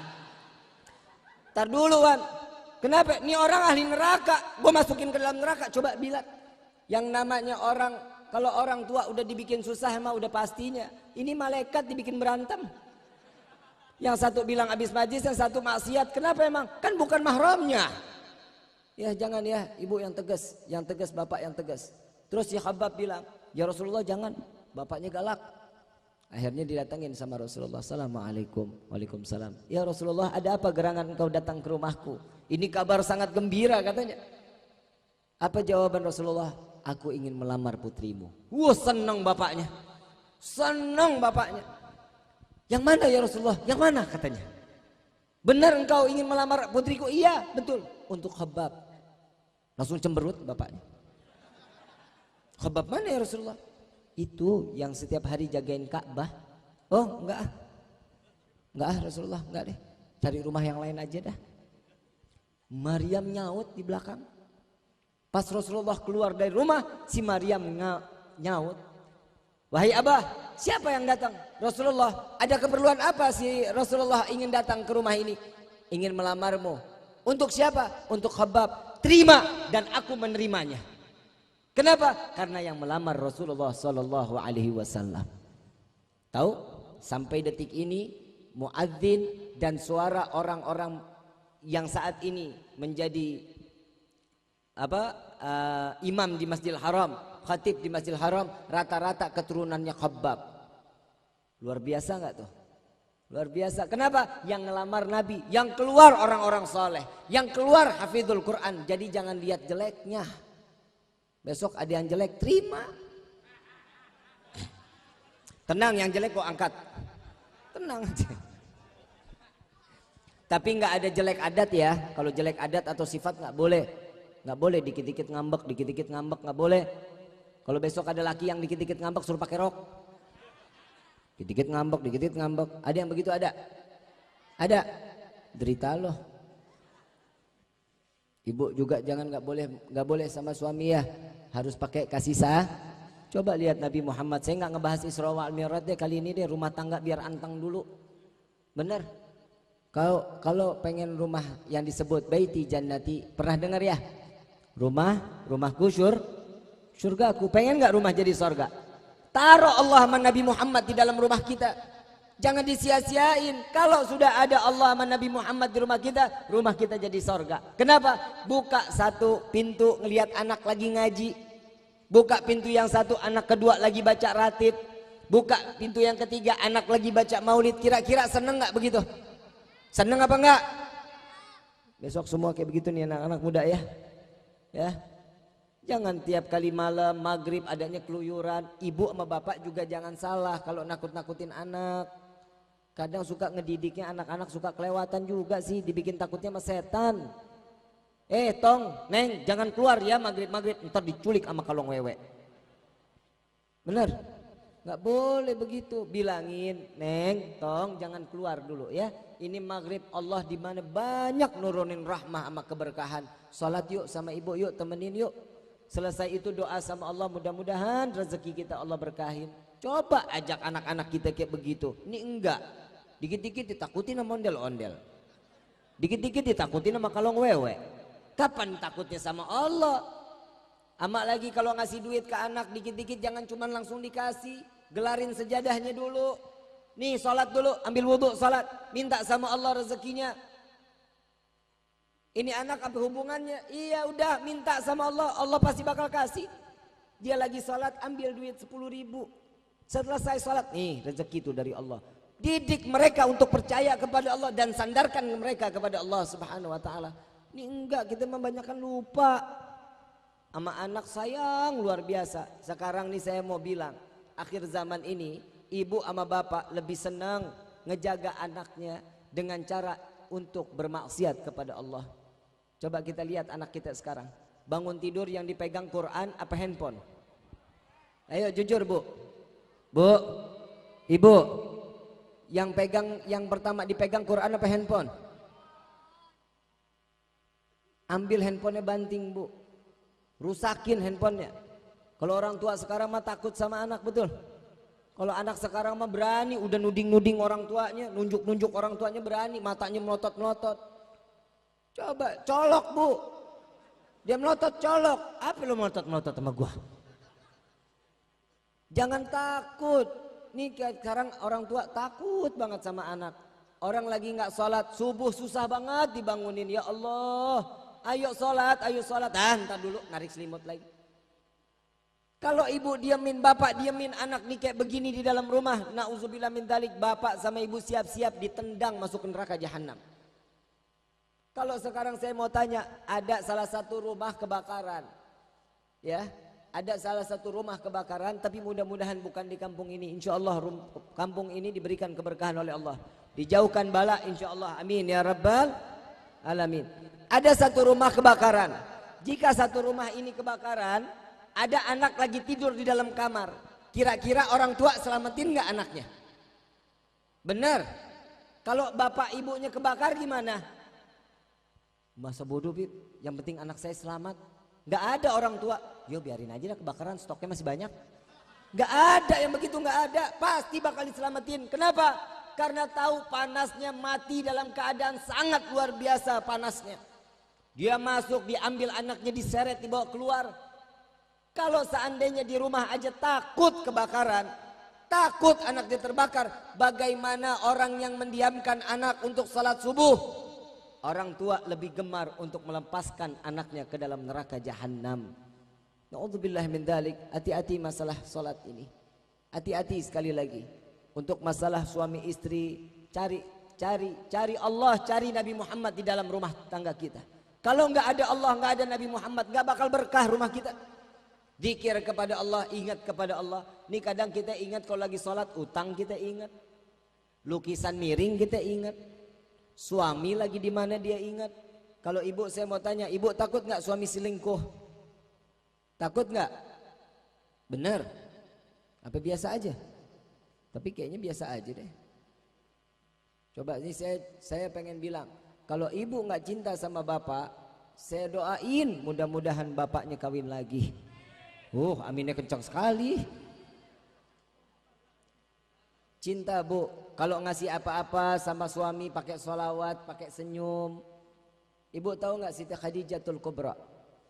[SPEAKER 1] Ntar dulu Wan. Kenapa? Ini orang ahli neraka, gue masukin ke dalam neraka. Coba bilang. Yang namanya orang, kalau orang tua udah dibikin susah emang udah pastinya. Ini malaikat dibikin berantem. Yang satu bilang habis majlis, yang satu maksiat. Kenapa emang? Kan bukan mahramnya. Ya jangan ya, ibu yang tegas, bapak yang tegas. Terus si Khabbab bilang, ya Rasulullah jangan, bapaknya galak. Akhirnya didatangin sama Rasulullah. Assalamualaikum. Waalaikumsalam. Ya Rasulullah, ada apa gerangan engkau datang ke rumahku? Ini kabar sangat gembira katanya. Apa jawaban Rasulullah? Aku ingin melamar putrimu. Senang bapaknya. Senang bapaknya. Yang mana ya Rasulullah? Yang mana katanya? Benar engkau ingin melamar putriku? Iya betul. Untuk Khabbab. Langsung cemberut bapaknya. Khabbab mana ya Rasulullah? Itu yang setiap hari jagain Ka'bah. Oh enggak Rasulullah, enggak deh. Cari rumah yang lain aja dah. Maryam nyaut di belakang. Pas Rasulullah keluar dari rumah, si Maryam nyaut. Wahai Abah, siapa yang datang? Rasulullah, ada keperluan apa si Rasulullah ingin datang ke rumah ini? Ingin melamarmu. Untuk siapa? Untuk Khabbab. Terima dan aku menerimanya. Kenapa? Karena yang melamar Rasulullah Sallallahu Alaihi Wasallam. Tahu? Sampai detik ini muadzin dan suara orang-orang yang saat ini menjadi imam di Masjidil Haram, khatib di Masjidil Haram, rata-rata keturunannya Khabbab. Luar biasa nggak tuh? Luar biasa. Kenapa? Yang ngelamar Nabi, yang keluar orang-orang soleh, yang keluar hafizul Quran. Jadi jangan lihat jeleknya. Besok ada yang jelek, terima. Tenang, yang jelek kok angkat. Tenang aja. Tapi nggak ada jelek adat ya. Kalau jelek adat atau sifat nggak boleh. Nggak boleh dikit-dikit ngambek, nggak boleh. Kalau besok ada laki yang dikit-dikit ngambek suruh pakai rok. Dikit-dikit ngambek. Ada yang begitu ada? Ada. Derita loh. Ibu juga jangan nggak boleh sama suami ya. Harus pakai kasih sayang. Coba lihat Nabi Muhammad. Saya nggak ngebahas Isra wal Mi'raj deh kali ini deh, rumah tangga biar anteng dulu. Bener. Kalau pengen rumah yang disebut baiti jannati, pernah dengar ya? Rumahku surgaku. Pengen nggak rumah jadi surga? Taruh Allah sama Nabi Muhammad di dalam rumah kita. Jangan disia-siain. Kalau sudah ada Allah sama Nabi Muhammad di rumah kita jadi surga. Kenapa? Buka satu pintu ngelihat anak lagi ngaji. Buka pintu yang satu, anak kedua lagi baca ratib. Buka pintu yang ketiga, anak lagi baca maulid. Kira-kira seneng nggak begitu? Seneng apa enggak? Besok semua kayak begitu nih anak-anak muda ya. Ya. Jangan tiap kali malam maghrib adanya keluyuran. Ibu sama bapak juga jangan salah kalau nakut-nakutin anak. Kadang suka ngedidiknya anak-anak suka kelewatan juga sih, dibikin takutnya sama setan. Tong, Neng, jangan keluar ya maghrib-maghrib, ntar diculik sama kalong wewe. Bener? Nggak boleh begitu. Bilangin, Neng, Tong, jangan keluar dulu ya. Ini maghrib Allah di mana banyak nurunin rahmah sama keberkahan. Salat yuk sama ibu yuk, temenin yuk. Selesai itu doa sama Allah, mudah-mudahan rezeki kita Allah berkahin. Coba ajak anak-anak kita kayak begitu. Ini enggak. Dikit-dikit ditakutin sama ondel-ondel. Dikit-dikit ditakutin sama kalong wewe. Kapan takutnya sama Allah? Amak lagi kalau ngasih duit ke anak dikit-dikit jangan cuma langsung dikasih. Gelarin sejadahnya dulu. Nih sholat dulu, ambil wudhu sholat. Minta sama Allah rezekinya. Ini anak apa hubungannya? Iya udah minta sama Allah, Allah pasti bakal kasih. Dia lagi sholat ambil duit 10.000. Setelah saya sholat, nih rezeki itu dari Allah. Didik mereka untuk percaya kepada Allah dan sandarkan mereka kepada Allah Subhanahu wa taala. Ini enggak, kita membanyakan lupa. Sama anak sayang luar biasa. Sekarang nih saya mau bilang, akhir zaman ini ibu sama bapak lebih senang ngejaga anaknya dengan cara untuk bermaksiat kepada Allah. Coba kita lihat anak kita sekarang. Bangun tidur yang dipegang Quran apa handphone? Ayo jujur bu. Bu, ibu, yang pertama dipegang Quran apa handphone? Ambil handphonenya banting bu, rusakin handphonenya. Kalau orang tua sekarang mah takut sama anak, betul. Kalau anak sekarang mah berani, udah nuding-nuding orang tuanya, nunjuk-nunjuk orang tuanya berani, matanya melotot-melotot. Coba colok bu, dia melotot colok. Apa lo melotot-melotot sama gua? Jangan takut. Nih sekarang orang tua takut banget sama anak. Orang lagi nggak sholat subuh susah banget dibangunin. Ya Allah, ayo sholat, ayo sholat. Ntar dulu narik selimut lagi. Kalau ibu diamin, bapak diamin anak nih kayak begini di dalam rumah, na'udzubillah min dzalik, bapak sama ibu siap-siap ditendang masuk ke neraka jahanam. Kalau sekarang saya mau tanya, ada salah satu rumah kebakaran, ya, ada salah satu rumah kebakaran, tapi mudah-mudahan bukan di kampung ini. Insya Allah kampung ini diberikan keberkahan oleh Allah, dijauhkan bala, insya Allah, amin ya rabbal alamin. Ada satu rumah kebakaran. Jika satu rumah ini kebakaran, ada anak lagi tidur di dalam kamar. Kira-kira orang tua selamatin nggak anaknya? Benar. Kalau bapak ibunya kebakar gimana? Masa bodoh Bib, yang penting anak saya selamat. Nggak ada orang tua, yo biarin aja lah kebakaran, stoknya masih banyak. Nggak ada yang begitu, nggak ada. Pasti bakal diselamatin. Kenapa? Karena tahu panasnya mati dalam keadaan sangat luar biasa panasnya. Dia masuk, diambil anaknya, diseret, dibawa keluar. Kalau seandainya di rumah aja takut kebakaran, takut anaknya terbakar, bagaimana orang yang mendiamkan anak untuk salat subuh? Orang tua lebih gemar untuk melepaskan anaknya ke dalam neraka jahanam. Na'udzubillah min dzalik. Hati-hati masalah salat ini. Hati-hati sekali lagi. Untuk masalah suami istri, cari Allah, cari Nabi Muhammad di dalam rumah tangga kita. Kalau nggak ada Allah, nggak ada Nabi Muhammad, nggak bakal berkah rumah kita. Zikir kepada Allah, ingat kepada Allah. Ini kadang kita ingat kalau lagi sholat, utang kita ingat, lukisan miring kita ingat, suami lagi di mana dia ingat. Kalau ibu, saya mau tanya, ibu takut nggak suami selingkuh? Takut nggak? Bener? Apa biasa aja? Tapi kayaknya biasa aja deh. Coba ini saya pengen bilang, kalau ibu nggak cinta sama bapak, saya doain mudah-mudahan bapaknya kawin lagi. Aminnya kencang sekali. Cinta bu, kalau ngasih apa-apa sama suami pakai sholawat, pakai senyum. Ibu tahu nggak Siti Khadijatul Kubra?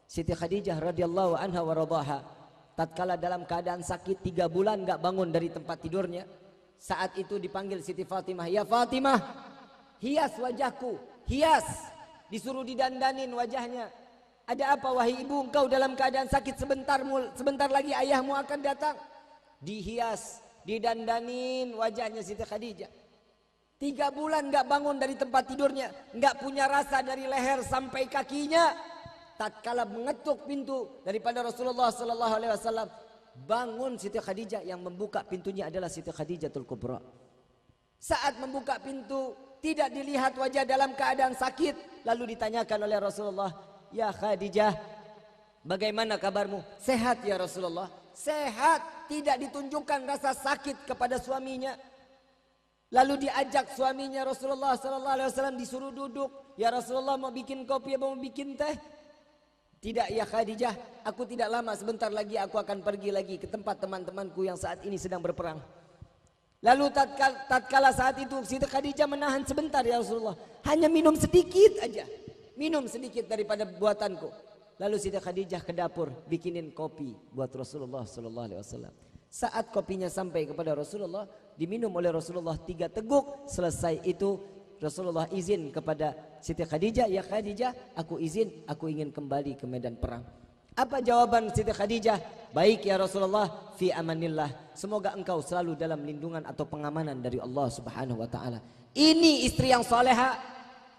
[SPEAKER 1] Siti Khadijah radhiyallahu anha wa radhaha, tatkala dalam keadaan sakit 3 bulan nggak bangun dari tempat tidurnya. Saat itu dipanggil Siti Fatimah, ya Fatimah, hias wajahku, hias. Disuruh didandanin wajahnya. Ada apa wahai ibu, engkau dalam keadaan sakit, sebentar lagi ayahmu akan datang. Dihias, didandanin wajahnya Siti Khadijah. 3 bulan gak bangun dari tempat tidurnya, gak punya rasa dari leher sampai kakinya. Tatkala mengetuk pintu daripada Rasulullah SAW, bangun Siti Khadijah. Yang membuka pintunya adalah Siti Khadijatul Kubra. Saat membuka pintu, tidak dilihat wajah dalam keadaan sakit. Lalu ditanyakan oleh Rasulullah, Ya Khadijah, bagaimana kabarmu? Sehat ya Rasulullah. Sehat, tidak ditunjukkan rasa sakit kepada suaminya. Lalu diajak suaminya Rasulullah sallallahu alaihi wasallam disuruh duduk. Ya Rasulullah, mau bikin kopi apa mau bikin teh? Tidak ya Khadijah, aku tidak lama, sebentar lagi aku akan pergi lagi ke tempat teman-temanku yang saat ini sedang berperang. Lalu tatkala saat itu Siti Khadijah menahan sebentar ya Rasulullah, hanya minum sedikit aja, minum sedikit daripada buatanku. Lalu Siti Khadijah ke dapur bikinin kopi buat Rasulullah sallallahu alaihi wasallam. Saat kopinya sampai kepada Rasulullah, diminum oleh Rasulullah 3 teguk. Selesai itu Rasulullah izin kepada Siti Khadijah, ya Khadijah, aku izin, aku ingin kembali ke medan perang. Apa jawaban Siti Khadijah? Baik ya Rasulullah, fi amanillah. Semoga engkau selalu dalam lindungan atau pengamanan dari Allah Subhanahu wa taala. Ini istri yang salehah.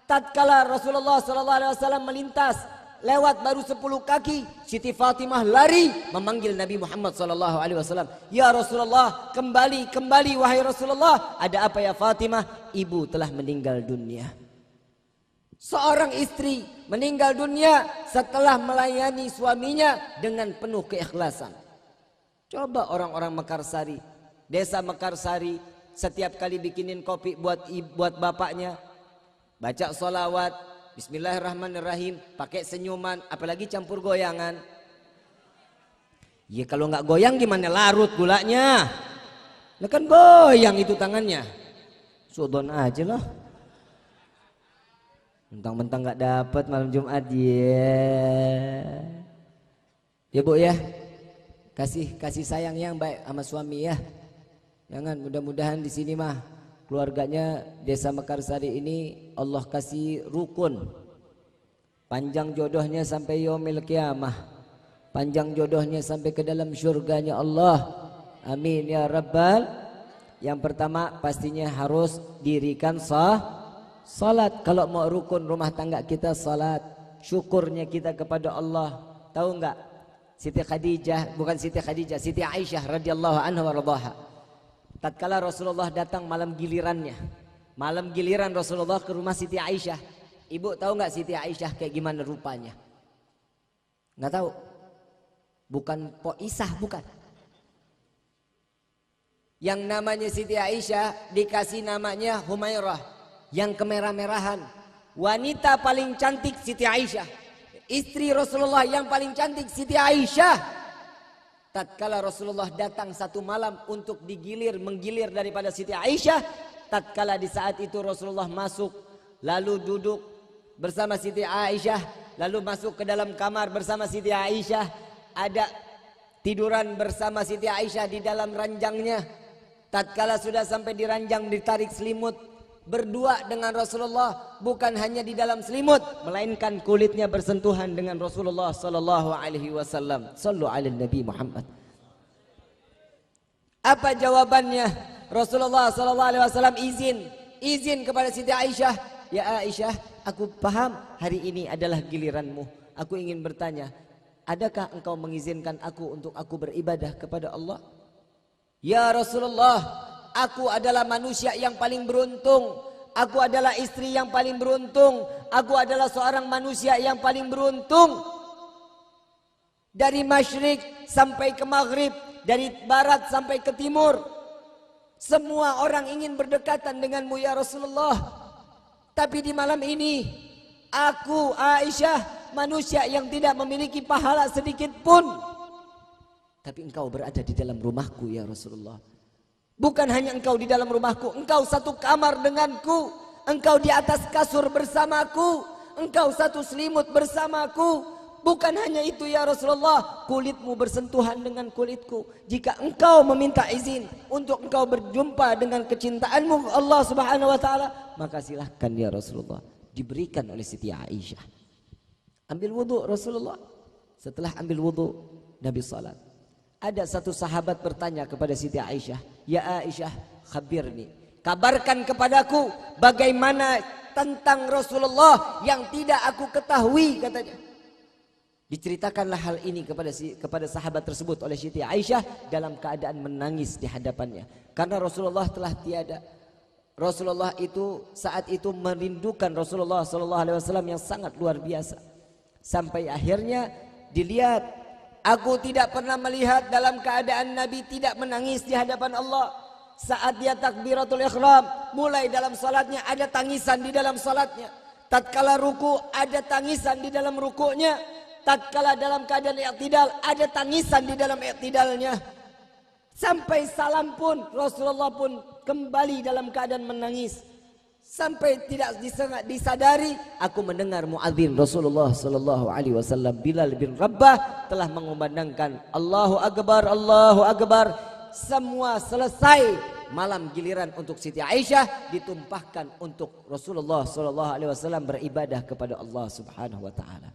[SPEAKER 1] Tatkala Rasulullah sallallahu alaihi wasallam melintas lewat baru 10 kaki, Siti Fatimah lari memanggil Nabi Muhammad sallallahu alaihi wasallam. Ya Rasulullah, kembali wahai Rasulullah. Ada apa ya Fatimah? Ibu telah meninggal dunia. Seorang istri meninggal dunia setelah melayani suaminya dengan penuh keikhlasan. Coba orang-orang Mekarsari, desa Mekarsari, setiap kali bikinin kopi buat bapaknya, baca sholawat, bismillahirrahmanirrahim, pakai senyuman, apalagi campur goyangan. Ya kalau nggak goyang gimana larut gulanya? Nah kan goyang itu tangannya. Sudon aja lah. Mentang-mentang nggak dapat malam Jumat ya Bu ya, kasih sayang yang baik sama suami ya. Jangan, mudah-mudahan di sini mah keluarganya desa Mekarsari ini Allah kasih rukun, panjang jodohnya sampai yaumil qiyamah, panjang jodohnya sampai ke dalam syurganya Allah. Amin ya rabbal. Yang pertama pastinya harus dirikan salat. Kalau mau rukun rumah tangga kita salat, syukurnya kita kepada Allah. Tahu enggak? Siti Khadijah, bukan Siti Khadijah, Siti Aisyah radhiyallahu anha wa radhaha. Tatkala Rasulullah datang malam gilirannya, malam giliran Rasulullah ke rumah Siti Aisyah. Ibu tahu enggak Siti Aisyah kayak gimana rupanya? Enggak tahu? Bukan Poisah, bukan. Yang namanya Siti Aisyah dikasih namanya Humairah, yang kemerah-merahan. Wanita paling cantik Siti Aisyah, istri Rasulullah yang paling cantik Siti Aisyah. Tatkala Rasulullah datang satu malam untuk menggilir daripada Siti Aisyah, tatkala di saat itu Rasulullah masuk, lalu duduk bersama Siti Aisyah, lalu masuk ke dalam kamar bersama Siti Aisyah, ada tiduran bersama Siti Aisyah di dalam ranjangnya. Tatkala sudah sampai di ranjang ditarik selimut, berdua dengan Rasulullah, bukan hanya di dalam selimut, melainkan kulitnya bersentuhan dengan Rasulullah sallallahu alaihi wasallam. Sallu ala Nabi Muhammad. Apa jawabannya? Rasulullah sallallahu alaihi wasallam izin kepada Siti Aisyah, ya Aisyah, aku paham hari ini adalah giliranmu. Aku ingin bertanya, adakah engkau mengizinkan aku untuk aku beribadah kepada Allah? Ya Rasulullah, aku adalah manusia yang paling beruntung. Aku adalah istri yang paling beruntung. Aku adalah seorang manusia yang paling beruntung. Dari masyrik sampai ke maghrib, dari barat sampai ke timur, semua orang ingin berdekatan denganmu ya Rasulullah. Tapi di malam ini, aku Aisyah, manusia yang tidak memiliki pahala sedikit pun. Tapi engkau berada di dalam rumahku ya Rasulullah. Bukan hanya engkau di dalam rumahku, engkau satu kamar denganku, engkau di atas kasur bersamaku, engkau satu selimut bersamaku. Bukan hanya itu ya Rasulullah, kulitmu bersentuhan dengan kulitku. Jika engkau meminta izin untuk engkau berjumpa dengan kecintaanmu Allah Subhanahu wa taala, maka silahkan ya Rasulullah. Diberikan oleh Siti Aisyah. Ambil wudu Rasulullah. Setelah ambil wudu, Nabi salat. Ada satu sahabat bertanya kepada Siti Aisyah, ya Aisyah, khabirni, kabarkan kepadaku bagaimana tentang Rasulullah yang tidak aku ketahui, katanya. Diceritakanlah hal ini kepada sahabat tersebut oleh Siti Aisyah dalam keadaan menangis di hadapannya, karena Rasulullah telah tiada. Rasulullah itu saat itu merindukan Rasulullah sallallahu alaihi wasallam yang sangat luar biasa. Sampai akhirnya dilihat, aku tidak pernah melihat dalam keadaan Nabi tidak menangis di hadapan Allah. Saat dia takbiratul ihram, mulai dalam salatnya ada tangisan di dalam salatnya. Tatkala ruku ada tangisan di dalam rukunya. Tatkala dalam keadaan i'tidal ada tangisan di dalam i'tidalnya. Sampai salam pun Rasulullah pun kembali dalam keadaan menangis. Sampai tidak disadari, aku mendengar muadzin Rasulullah sallallahu alaihi wasallam Bilal bin Rabah telah mengumandangkan Allahu Akbar, Allahu Akbar. Semua selesai, malam giliran untuk Siti Aisyah ditumpahkan untuk Rasulullah sallallahu alaihi wasallam beribadah kepada Allah Subhanahu wa taala.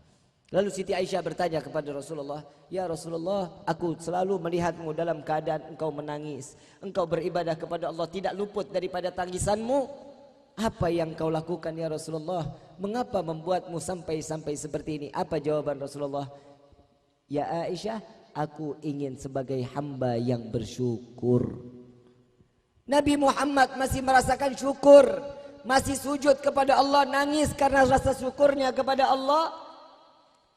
[SPEAKER 1] Lalu Siti Aisyah bertanya kepada Rasulullah, "Ya Rasulullah, aku selalu melihatmu dalam keadaan engkau menangis. Engkau beribadah kepada Allah tidak luput daripada tangisanmu. Apa yang kau lakukan ya Rasulullah? Mengapa membuatmu sampai seperti ini?" Apa jawaban Rasulullah? "Ya Aisyah, aku ingin sebagai hamba yang bersyukur." Nabi Muhammad masih merasakan syukur, masih sujud kepada Allah, nangis karena rasa syukurnya kepada Allah.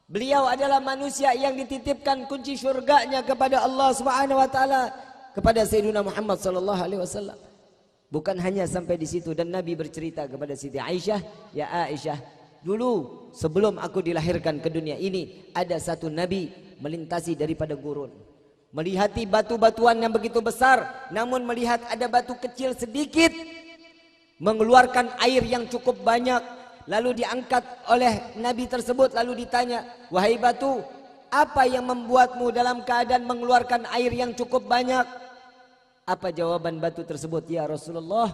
[SPEAKER 1] Beliau adalah manusia yang dititipkan kunci surganya kepada Allah Subhanahu wa taala, kepada Sayyidina Muhammad sallallahu alaihi wasallam. Bukan hanya sampai di situ, dan Nabi bercerita kepada Siti Aisyah, "Ya Aisyah, dulu sebelum aku dilahirkan ke dunia ini ada satu nabi melintasi daripada gurun, melihati batu-batuan yang begitu besar, namun melihat ada batu kecil sedikit mengeluarkan air yang cukup banyak. Lalu diangkat oleh nabi tersebut, lalu ditanya, 'Wahai batu, apa yang membuatmu dalam keadaan mengeluarkan air yang cukup banyak?' Apa jawaban batu tersebut? 'Ya Rasulullah,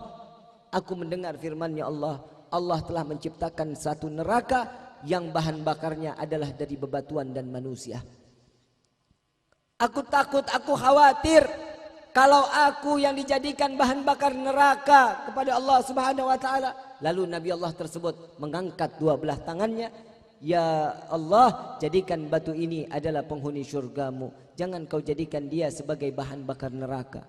[SPEAKER 1] aku mendengar firman-Nya Allah. Allah telah menciptakan satu neraka yang bahan bakarnya adalah dari bebatuan dan manusia. Aku takut, aku khawatir kalau aku yang dijadikan bahan bakar neraka kepada Allah Subhanahu wa taala." Lalu Nabi Allah tersebut mengangkat dua belah tangannya, "Ya Allah, jadikan batu ini adalah penghuni syurgamu. Jangan kau jadikan dia sebagai bahan bakar neraka."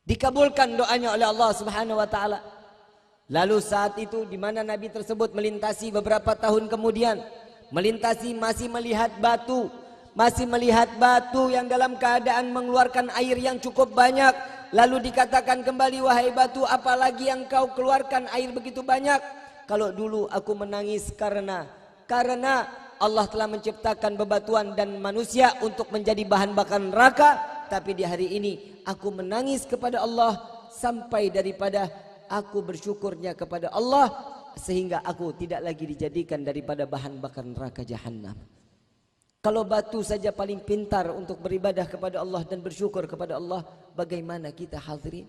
[SPEAKER 1] Dikabulkan doanya oleh Allah Subhanahu wa taala. Lalu saat itu di mana Nabi tersebut melintasi beberapa tahun kemudian, melintasi masih melihat batu yang dalam keadaan mengeluarkan air yang cukup banyak. Lalu dikatakan kembali, "Wahai batu, apalagi yang kau keluarkan air begitu banyak?" "Kalau dulu aku menangis karena Allah telah menciptakan bebatuan dan manusia untuk menjadi bahan bakar neraka. Tapi di hari ini aku menangis kepada Allah sampai daripada aku bersyukurnya kepada Allah, sehingga aku tidak lagi dijadikan daripada bahan bakar neraka jahanam." Kalau batu saja paling pintar untuk beribadah kepada Allah dan bersyukur kepada Allah, bagaimana kita hadirin?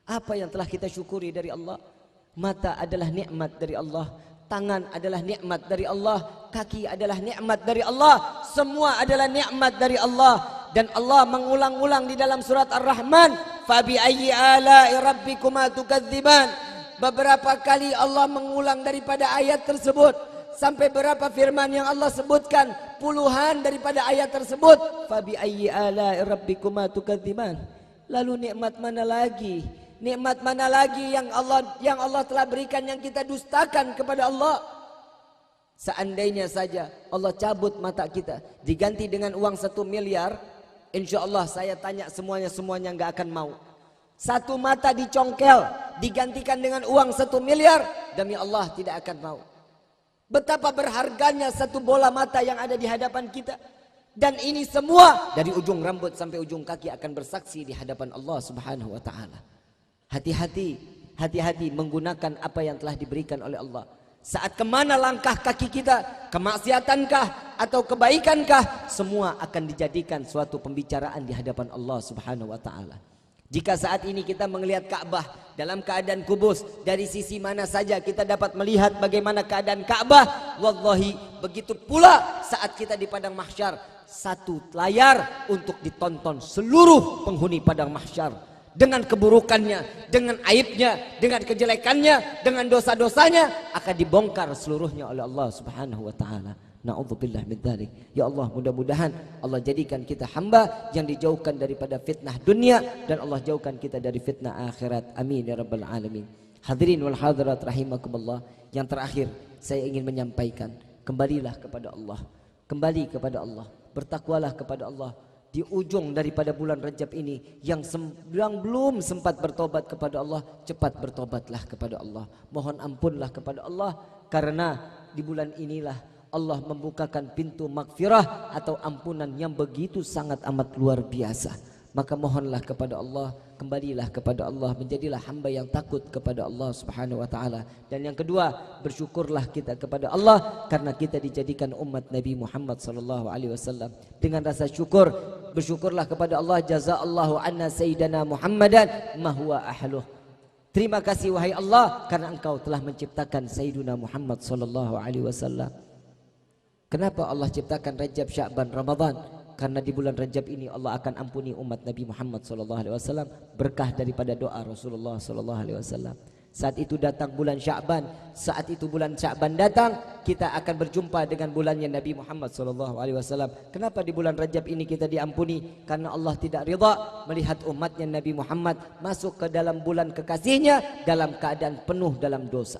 [SPEAKER 1] Apa yang telah kita syukuri dari Allah? Mata adalah nikmat dari Allah, tangan adalah nikmat dari Allah, kaki adalah nikmat dari Allah, semua adalah nikmat dari Allah. Dan Allah mengulang-ulang di dalam surat Ar-Rahman, "Fabi ayyi ala'i rabbikuma tukadziban." Beberapa kali Allah mengulang daripada ayat tersebut. Sampai berapa firman yang Allah sebutkan? Puluhan daripada ayat tersebut. Fabi ayyi ala'i rabbikuma tukadziban. Lalu nikmat mana lagi? Nikmat mana lagi yang Allah telah berikan yang kita dustakan kepada Allah? Seandainya saja Allah cabut mata kita, diganti dengan uang 1 miliar, insya Allah saya tanya semuanya nggak akan mau. Satu mata dicongkel, digantikan dengan uang 1 miliar, demi Allah tidak akan mau. Betapa berharganya satu bola mata yang ada di hadapan kita. Dan ini semua dari ujung rambut sampai ujung kaki akan bersaksi di hadapan Allah Subhanahu wa taala. Hati-hati menggunakan apa yang telah diberikan oleh Allah. Saat kemana langkah kaki kita, kemaksiatankah atau kebaikankah, semua akan dijadikan suatu pembicaraan di hadapan Allah Subhanahu wa taala. Jika saat ini kita melihat Ka'bah dalam keadaan kubus, dari sisi mana saja kita dapat melihat bagaimana keadaan Ka'bah, wallahi begitu pula saat kita di padang mahsyar, satu layar untuk ditonton seluruh penghuni padang mahsyar dengan keburukannya, dengan aibnya, dengan kejelekannya, dengan dosa-dosanya akan dibongkar seluruhnya oleh Allah Subhanahu wa taala. Na'udzubillah min dzalik. Ya Allah, mudah-mudahan Allah jadikan kita hamba yang dijauhkan daripada fitnah dunia dan Allah jauhkan kita dari fitnah akhirat. Amin ya rabbal alamin. Hadirin wal hadirat rahimakumullah. Yang terakhir saya ingin menyampaikan, kembalilah kepada Allah. Kembali kepada Allah, bertakwalah kepada Allah. Di ujung daripada bulan Rajab ini yang belum sempat bertobat kepada Allah, cepat bertobatlah kepada Allah. Mohon ampunlah kepada Allah, karena di bulan inilah Allah membukakan pintu maghfirah atau ampunan yang begitu sangat amat luar biasa. Maka mohonlah kepada Allah, kembalilah kepada Allah, menjadilah hamba yang takut kepada Allah Subhanahu wa taala. Dan yang kedua, bersyukurlah kita kepada Allah karena kita dijadikan umat Nabi Muhammad sallallahu alaihi wasallam. Dengan rasa syukur, bersyukurlah kepada Allah, jazaallahu anna sayyidana Muhammadan ma huwa ahluh. Terima kasih wahai Allah karena Engkau telah menciptakan Sayyiduna Muhammad sallallahu alaihi wasallam. Kenapa Allah ciptakan Rajab, Sya'ban, Ramadan? Karena di bulan Rajab ini Allah akan ampuni umat Nabi Muhammad SAW, berkah daripada doa Rasulullah SAW. Saat itu datang bulan Sya'ban, saat itu bulan Sya'ban datang, kita akan berjumpa dengan bulannya Nabi Muhammad SAW. Kenapa di bulan Rajab ini kita diampuni? Karena Allah tidak ridha melihat umatnya Nabi Muhammad masuk ke dalam bulan kekasihnya dalam keadaan penuh dalam dosa.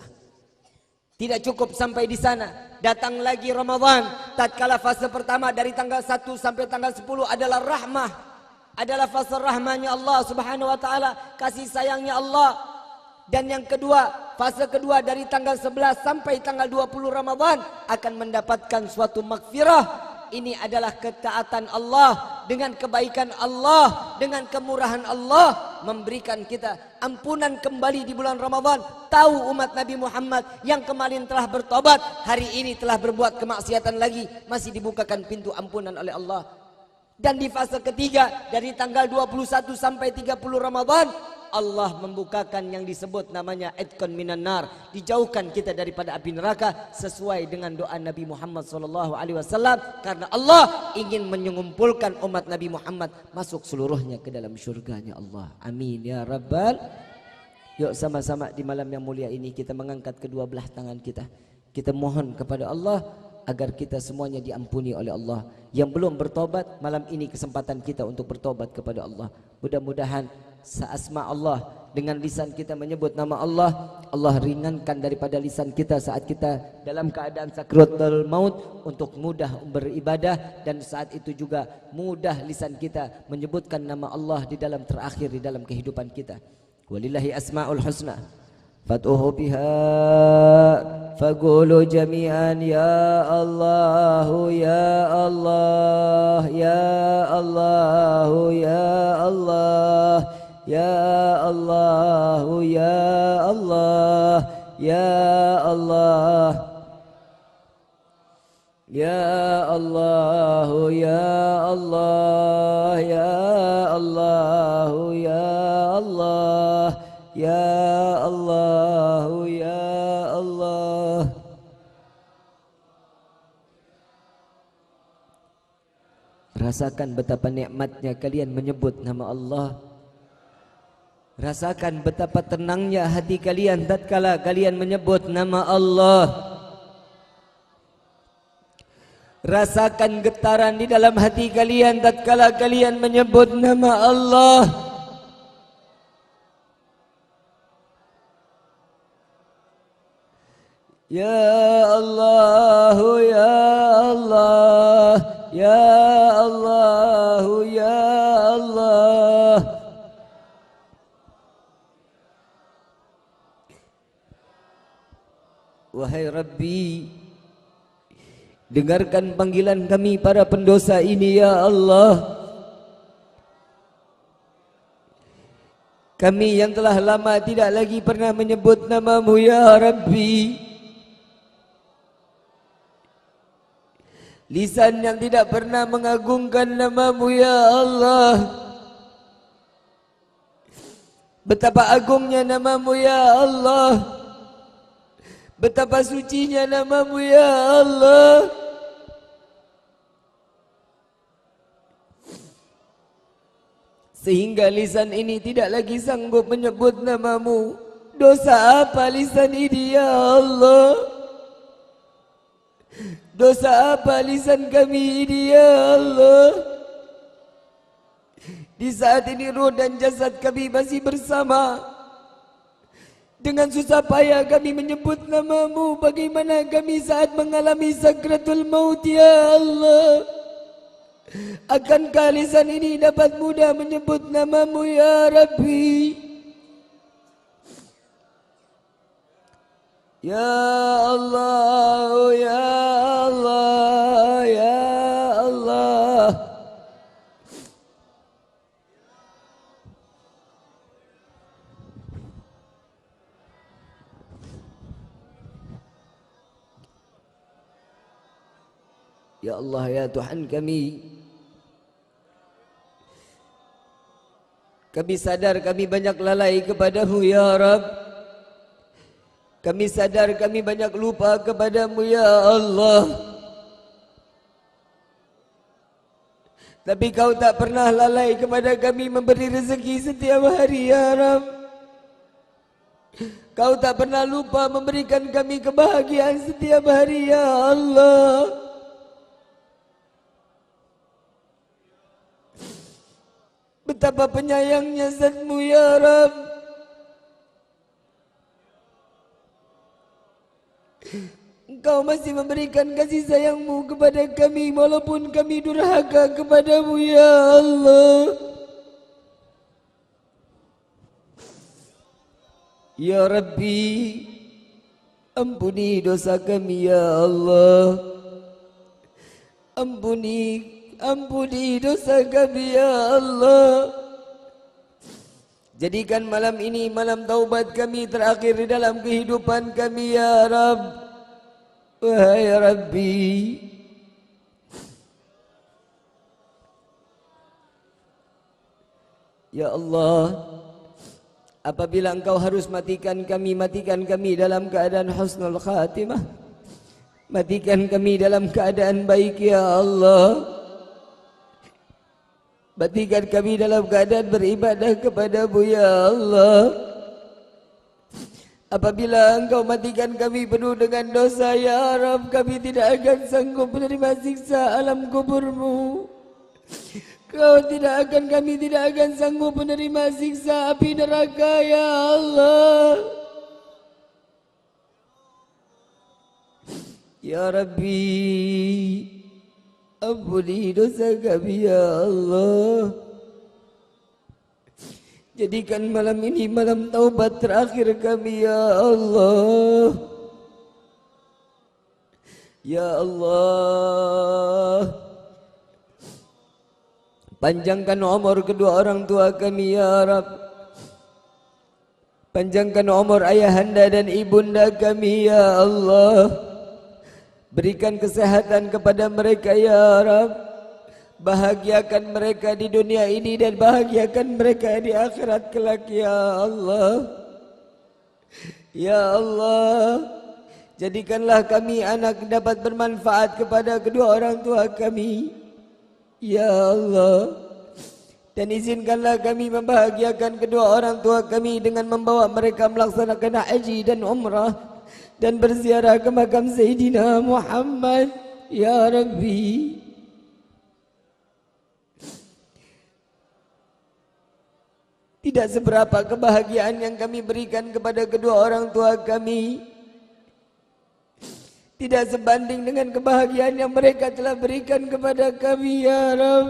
[SPEAKER 1] Tidak cukup sampai di sana, datang lagi Ramadan. Tatkala fase pertama dari tanggal 1 sampai tanggal 10 adalah rahmah, adalah fase rahmahnya Allah Subhanahu wa taala, kasih sayangnya Allah. Dan yang kedua, fase kedua dari tanggal 11 sampai tanggal 20 Ramadan akan mendapatkan suatu maghfirah. Ini adalah ketaatan Allah, dengan kebaikan Allah, dengan kemurahan Allah memberikan kita ampunan kembali di bulan Ramadan. Tahu umat Nabi Muhammad yang kemarin telah bertobat, hari ini telah berbuat kemaksiatan lagi, masih dibukakan pintu ampunan oleh Allah. Dan di fase ketiga dari tanggal 21 sampai 30 Ramadan, Allah membukakan yang disebut namanya Idqan minan nar, dijauhkan kita daripada api neraka sesuai dengan doa Nabi Muhammad SAW, karena Allah ingin mengumpulkan umat Nabi Muhammad masuk seluruhnya ke dalam syurganya Allah. Amin ya rabbal. Yuk sama-sama di malam yang mulia ini kita mengangkat kedua belah tangan kita. Kita mohon kepada Allah agar kita semuanya diampuni oleh Allah. Yang belum bertobat, malam ini kesempatan kita untuk bertobat kepada Allah. Mudah-mudahan seasma Allah, dengan lisan kita menyebut nama Allah, Allah ringankan daripada lisan kita saat kita dalam keadaan sakratul maut untuk mudah beribadah, dan saat itu juga mudah lisan kita menyebutkan nama Allah di dalam terakhir di dalam kehidupan kita. Walillahi asmaul husna fad'uhu biha faqulu jami'an ya Allah ya Allah ya Allah ya Allah ya Allah ya Allah ya Allah ya Allah ya Allah ya Allah ya Allah ya Allah ya Allah. Rasakan betapa nikmatnya kalian menyebut nama Allah. Rasakan betapa tenangnya hati kalian tatkala kalian menyebut nama Allah. Rasakan getaran di dalam hati kalian tatkala kalian menyebut nama Allah. Ya Allah ya Allah ya Allah ya Allah. Wahai Rabbi, dengarkan panggilan kami para pendosa ini ya Allah. Kami yang telah lama tidak lagi pernah menyebut nama-Mu ya Rabbi. Lisan yang tidak pernah mengagungkan nama-Mu ya Allah. Betapa agungnya nama-Mu ya Allah. Betapa sucinya nama-Mu ya Allah. Sehingga lisan ini tidak lagi sanggup menyebut nama-Mu. Dosa apa lisan ini ya Allah? Dosa apa lisan kami ini ya Allah? Di saat ini roh dan jasad kami masih bersama Dengan susah payah kami menyebut namamu. Bagaimana kami saat mengalami sakratul maut ya Allah. Akankah lisan ini dapat mudah menyebut namamu ya Rabbi? Ya Allah, ya Allah, ya Allah. Ya Allah, ya Tuhan kami. Kami sadar kami banyak lalai kepadamu ya Rabb. Kami sadar kami banyak lupa kepadamu ya Allah. Tapi kau tak pernah lalai kepada kami memberi rezeki setiap hari ya Rabb. Kau tak pernah lupa memberikan kami kebahagiaan setiap hari ya Allah. Betapa penyayangnya Zat-Mu ya Rabb. Engkau masih memberikan kasih sayang-Mu kepada kami walaupun kami durhaka kepada-Mu ya Allah. Ya Rabbi, ampuni dosa kami ya Allah. Ampuni dosa kami ya Allah. Jadikan malam ini malam taubat kami terakhir di dalam kehidupan kami ya Rabb. Wahai Rabbi, ya Allah, apabila Engkau harus matikan kami dalam keadaan husnul khatimah. Matikan kami dalam keadaan baik ya Allah. Matikan kami dalam keadaan beribadah kepada-Mu ya Allah. Apabila Engkau matikan kami penuh dengan dosa ya Rabb, kami tidak akan sanggup menerima siksa alam kubur-Mu. Kami tidak akan sanggup menerima siksa api neraka ya Allah. Ya Rabbi, ampuni dosa kami ya Allah. Jadikan malam ini malam taubat terakhir kami ya Allah. Ya Allah, panjangkan umur kedua orang tua kami ya Rabb. Panjangkan umur ayahanda dan ibunda kami ya Allah. Berikan kesehatan kepada mereka ya Rabb. Bahagiakan mereka di dunia ini dan bahagiakan mereka di akhirat kelak ya Allah. Ya Allah, jadikanlah kami anak dapat bermanfaat kepada kedua orang tua kami ya Allah. Dan izinkanlah kami membahagiakan kedua orang tua kami dengan membawa mereka melaksanakan haji dan umrah dan berziarah ke makam Sayyidina Muhammad ya Rabbi. Tidak seberapa kebahagiaan yang kami berikan kepada kedua orang tua kami, tidak sebanding dengan kebahagiaan yang mereka telah berikan kepada kami ya Rabb.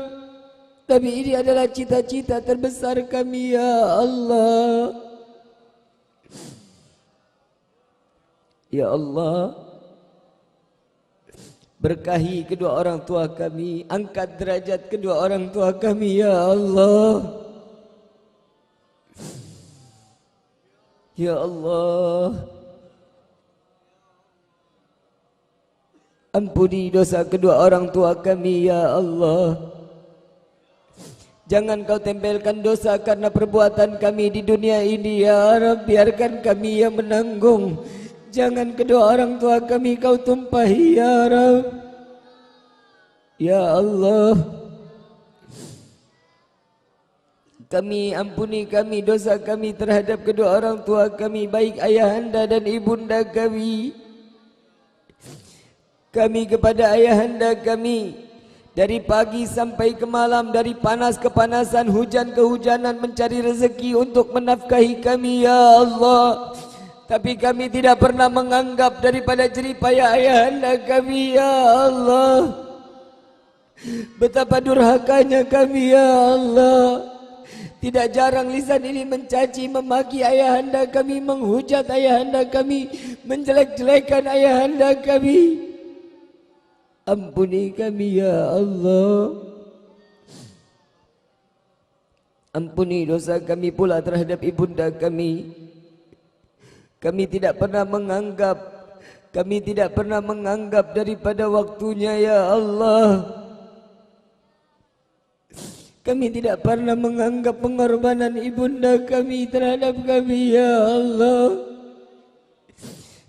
[SPEAKER 1] Tapi ini adalah cita-cita terbesar kami ya Allah. Ya Allah, berkahi kedua orang tua kami, angkat derajat kedua orang tua kami ya Allah. Ya Allah, ampuni dosa kedua orang tua kami ya Allah. Jangan kau tempelkan dosa karena perbuatan kami di dunia ini ya Rabb. Biarkan kami yang menanggung. Jangan kedua orang tua kami kau tumpahi ya Rabb. Ya Allah, kami ampuni kami dosa kami terhadap kedua orang tua kami, baik ayahanda dan ibunda kami. Kami kepada ayahanda kami dari pagi sampai ke malam, dari panas ke panasan, hujan ke hujanan mencari rezeki untuk menafkahi kami ya Allah. Tapi kami tidak pernah menganggap daripada jeripaya ayahanda kami, ya Allah. Betapa durhakanya kami, ya Allah. Tidak jarang lisan ini mencaci, memaki ayahanda kami, menghujat ayahanda kami, menjelek-jelekan ayahanda kami. Ampuni kami, ya Allah. Ampuni dosa kami pula terhadap ibunda kami. Kami tidak pernah menganggap daripada waktunya, ya Allah. Kami tidak pernah menganggap pengorbanan ibunda kami terhadap kami, ya Allah.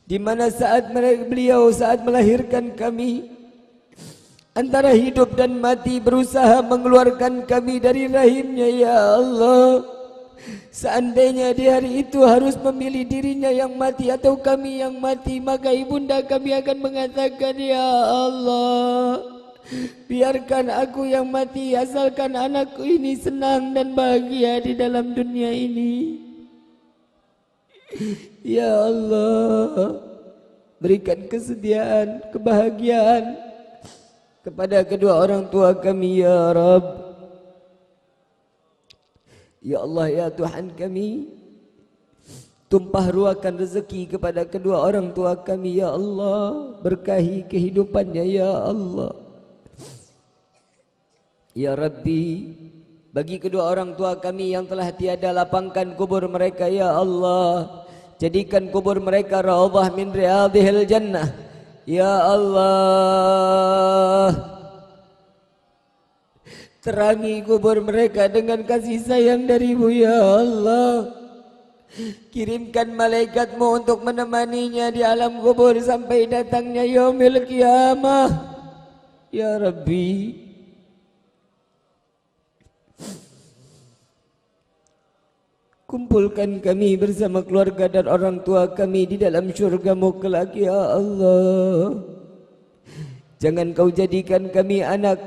[SPEAKER 1] Di mana saat beliau saat melahirkan kami, antara hidup dan mati berusaha mengeluarkan kami dari rahimnya, ya Allah. Seandainya di hari itu harus memilih dirinya yang mati atau kami yang mati, maka ibunda kami akan mengatakan, ya Allah, biarkan aku yang mati asalkan anakku ini senang dan bahagia di dalam dunia ini. Ya Allah, berikan kesediaan, kebahagiaan kepada kedua orang tua kami, ya Rabb. Ya Allah, ya Tuhan kami, tumpah ruahkan rezeki kepada kedua orang tua kami, ya Allah. Berkahi kehidupannya, ya Allah. Ya Rabbi, bagi kedua orang tua kami yang telah tiada, lapangkan kubur mereka, ya Allah. Jadikan kubur mereka raudhah min riyadhil jannah, ya Allah. Terangi kubur mereka dengan kasih sayang dari-Mu, ya Allah. Kirimkan malaikatmu untuk menemaninya di alam kubur sampai datangnya yaumil qiyamah, ya Rabbi. Kumpulkan kami bersama keluarga dan orang tua kami di dalam syurga-Mu kelak, ya Allah. Jangan Kau jadikan kami anak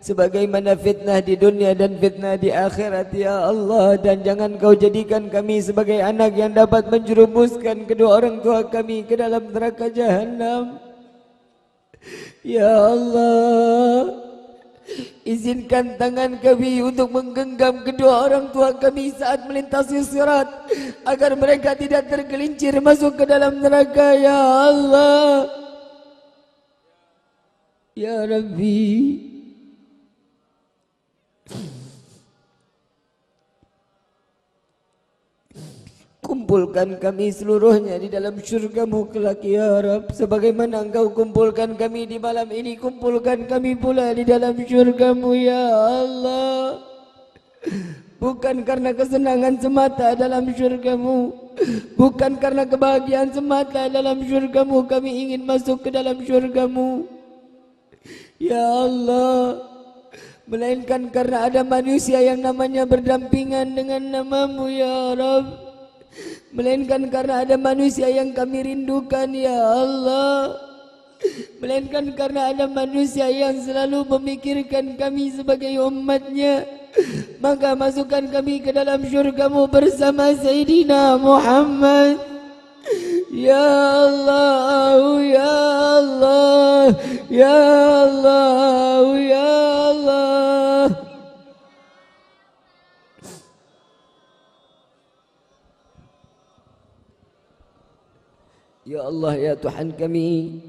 [SPEAKER 1] sebagaimana fitnah di dunia dan fitnah di akhirat, ya Allah. Dan jangan Kau jadikan kami sebagai anak yang dapat menjerumuskan kedua orang tua kami ke dalam neraka jahanam, ya Allah. Izinkan tangan kami untuk menggenggam kedua orang tua kami saat melintasi sirat, agar mereka tidak tergelincir masuk ke dalam neraka, ya Allah. Ya Rabbi, kumpulkan kami seluruhnya di dalam syurga-Mu kelak, ya Rabb. Sebagaimana Engkau kumpulkan kami di malam ini, kumpulkan kami pula di dalam syurga-Mu, ya Allah. Bukan karena kesenangan semata dalam syurga-Mu, bukan karena kebahagiaan semata dalam syurga-Mu kami ingin masuk ke dalam syurga-Mu, ya Allah. Melainkan karena ada manusia yang namanya berdampingan dengan nama-Mu, ya Rabb. Melainkan karena ada manusia yang kami rindukan, ya Allah. Melainkan karena ada manusia yang selalu memikirkan kami sebagai umatnya, maka masukkan kami ke dalam syurga-Mu bersama Sayyidina Muhammad, ya Allah, ya Allah, ya Allah, ya Allah. Ya Allah, ya Tuhan kami,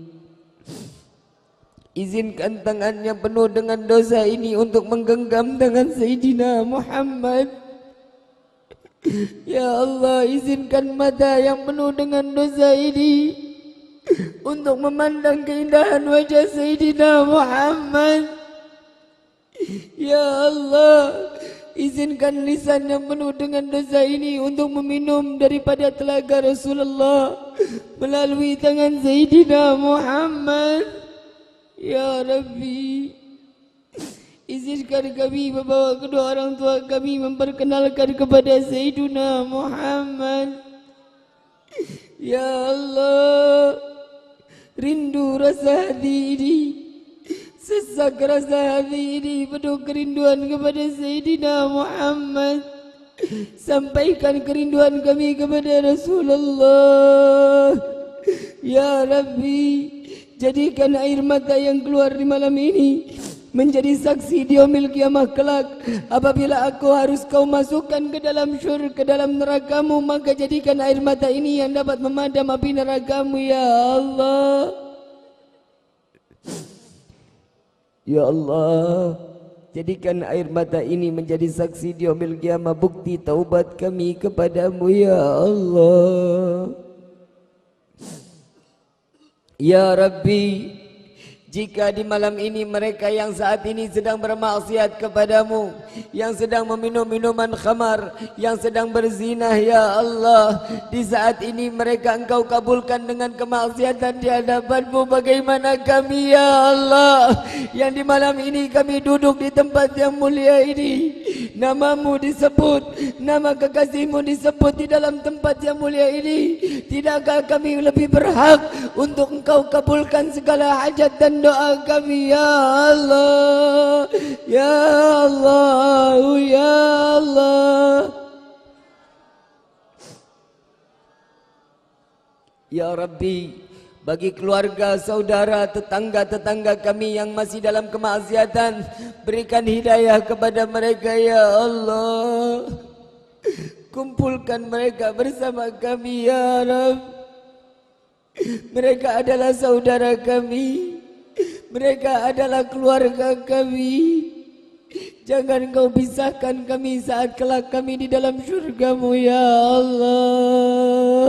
[SPEAKER 1] izinkan tangan yang penuh dengan dosa ini untuk menggenggam tangan Sayyidina Muhammad. Ya Allah, izinkan mata yang penuh dengan dosa ini untuk memandang keindahan wajah Sayyidina Muhammad. Ya Allah, izinkan lisan yang penuh dengan dosa ini untuk meminum daripada telaga Rasulullah melalui tangan Sayyidina Muhammad. Ya Rabbi, izinkan kami membawa kedua orang tua kami memperkenalkan kepada Sayyidina Muhammad. Ya Allah, rindu rasa hati ini, sesak rasa hati ini penuh kerinduan kepada Sayyidina Muhammad.
[SPEAKER 2] sampaikan kerinduan kami kepada Rasulullah. Ya Rabbi, jadikan air mata yang keluar di malam ini menjadi saksi di yaumil kiamah kelak. Apabila aku harus kau masukkan ke dalam syurga, ke dalam neraka-Mu, maka jadikan air mata ini yang dapat memadam api neraka-Mu, ya Allah. Ya Allah, jadikan air mata ini menjadi saksi di yaumil kiamah, bukti taubat kami kepadamu, ya Allah. Ya Rabbi, jika di malam ini mereka yang saat ini sedang bermaksiat kepadamu, yang sedang meminum minuman khamar, yang sedang berzina, ya Allah, di saat ini mereka Engkau kabulkan dengan kemaksiatan di hadapan-Mu, bagaimana kami, ya Allah, yang di malam ini kami duduk di tempat yang mulia ini, nama-Mu disebut, nama kekasih-Mu disebut di dalam tempat yang mulia ini. Tidakkah kami lebih berhak untuk Engkau kabulkan segala hajat dan doa kami, ya Allah, ya Allah, ya Allah. Ya Rabbi, bagi keluarga, saudara, tetangga-tetangga kami yang masih dalam kemaksiatan, berikan hidayah kepada mereka, ya Allah. Kumpulkan mereka bersama kami, ya Rabb. Mereka adalah saudara kami, mereka adalah keluarga kami. Jangan Kau pisahkan kami saat kelak kami di dalam syurga-Mu, ya Allah.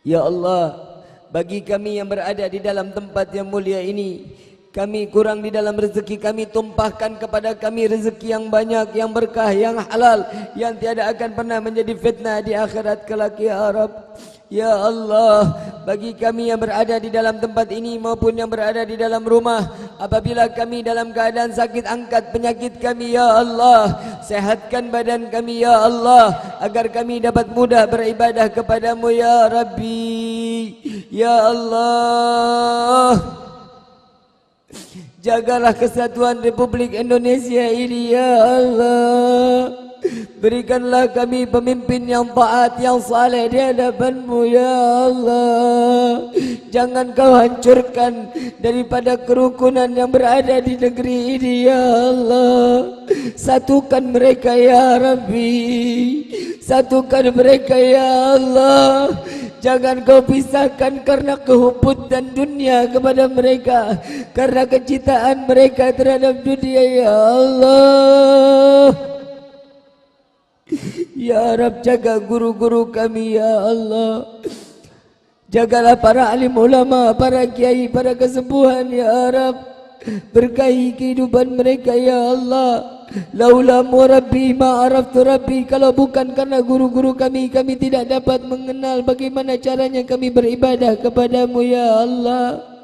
[SPEAKER 2] Ya Allah, bagi kami yang berada di dalam tempat yang mulia ini, kami kurang di dalam rezeki kami, tumpahkan kepada kami rezeki yang banyak, yang berkah, yang halal, yang tiada akan pernah menjadi fitnah di akhirat kelak, ya Rabb. Ya Allah, bagi kami yang berada di dalam tempat ini maupun yang berada di dalam rumah, apabila kami dalam keadaan sakit, angkat penyakit kami, ya Allah. Sehatkan badan kami, ya Allah, agar kami dapat mudah beribadah kepadamu, ya Rabbi. Ya Allah, jagalah kesatuan Republik Indonesia ini, ya Allah. Berikanlah kami pemimpin yang taat, yang saleh di hadapan-Mu, ya Allah. Jangan Kau hancurkan daripada kerukunan yang berada di negeri ini, ya Allah. Satukan mereka, ya Rabbi. Satukan mereka, ya Allah. Jangan Kau pisahkan karena kehubutan dunia kepada mereka, karena kecintaan mereka terhadap dunia, ya Allah. Ya Rabb, jaga guru-guru kami, ya Allah. Jagalah para alim ulama, para kiai, para kesembuhan, ya Rabb. Berkahi kehidupan mereka, ya Allah. Laula murabbi ma araftu rabbi, kalau bukan karena guru-guru kami, kami tidak dapat mengenal bagaimana caranya kami beribadah kepadamu, ya Allah.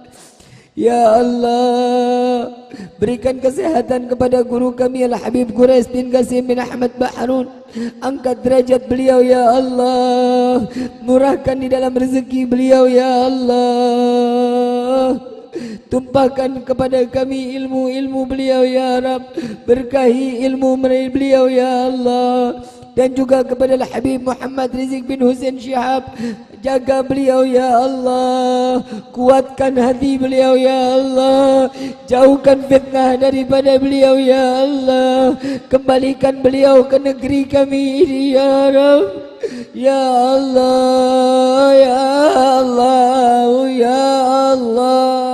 [SPEAKER 2] Ya Allah, berikan kesehatan kepada guru kami Al-Habib Quraish bin Qasim bin Ahmad Baharun. Angkat derajat beliau, ya Allah. Murahkan di dalam rezeki beliau, ya Allah. Tumpahkan kepada kami ilmu-ilmu beliau, ya Rabb. Berkahi ilmu beliau, ya Allah. Dan juga kepada Al-Habib Muhammad Rizik bin Hussein Syihab, jaga beliau, ya Allah. Kuatkan hati beliau, ya Allah. Jauhkan fitnah daripada beliau, ya Allah. Kembalikan beliau ke negeri kami ini, ya Rabb. Ya Allah, ya Allah, ya Allah,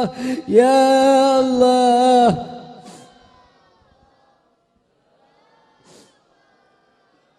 [SPEAKER 2] ya Allah.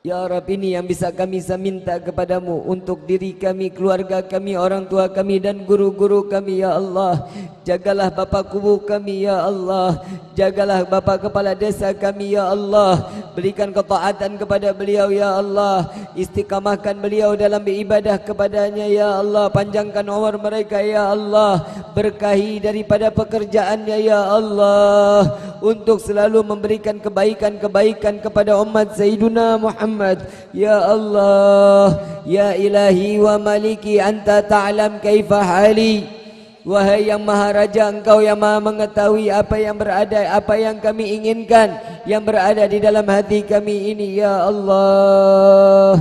[SPEAKER 2] Ya Rabb, ini yang bisa kami minta kepadamu untuk diri kami, keluarga kami, orang tua kami dan guru-guru kami, ya Allah. Jagalah bapa kubu kami, ya Allah. Jagalah bapa kepala desa kami, ya Allah. Berikan ketaatan kepada beliau, ya Allah. Istiqamahkan beliau dalam beribadah kepadanya, ya Allah. Panjangkan umur mereka, ya Allah. Berkahi daripada pekerjaannya, ya Allah. Untuk selalu memberikan kebaikan-kebaikan kepada umat Sayyiduna Muhammad, ya Allah. Ya ilahi wa maliki, anta ta'lam kaifa hali. Wahai yang Maha Raja, Engkau yang Maha mengetahui apa yang berada, apa yang kami inginkan, yang berada di dalam hati kami ini, ya Allah.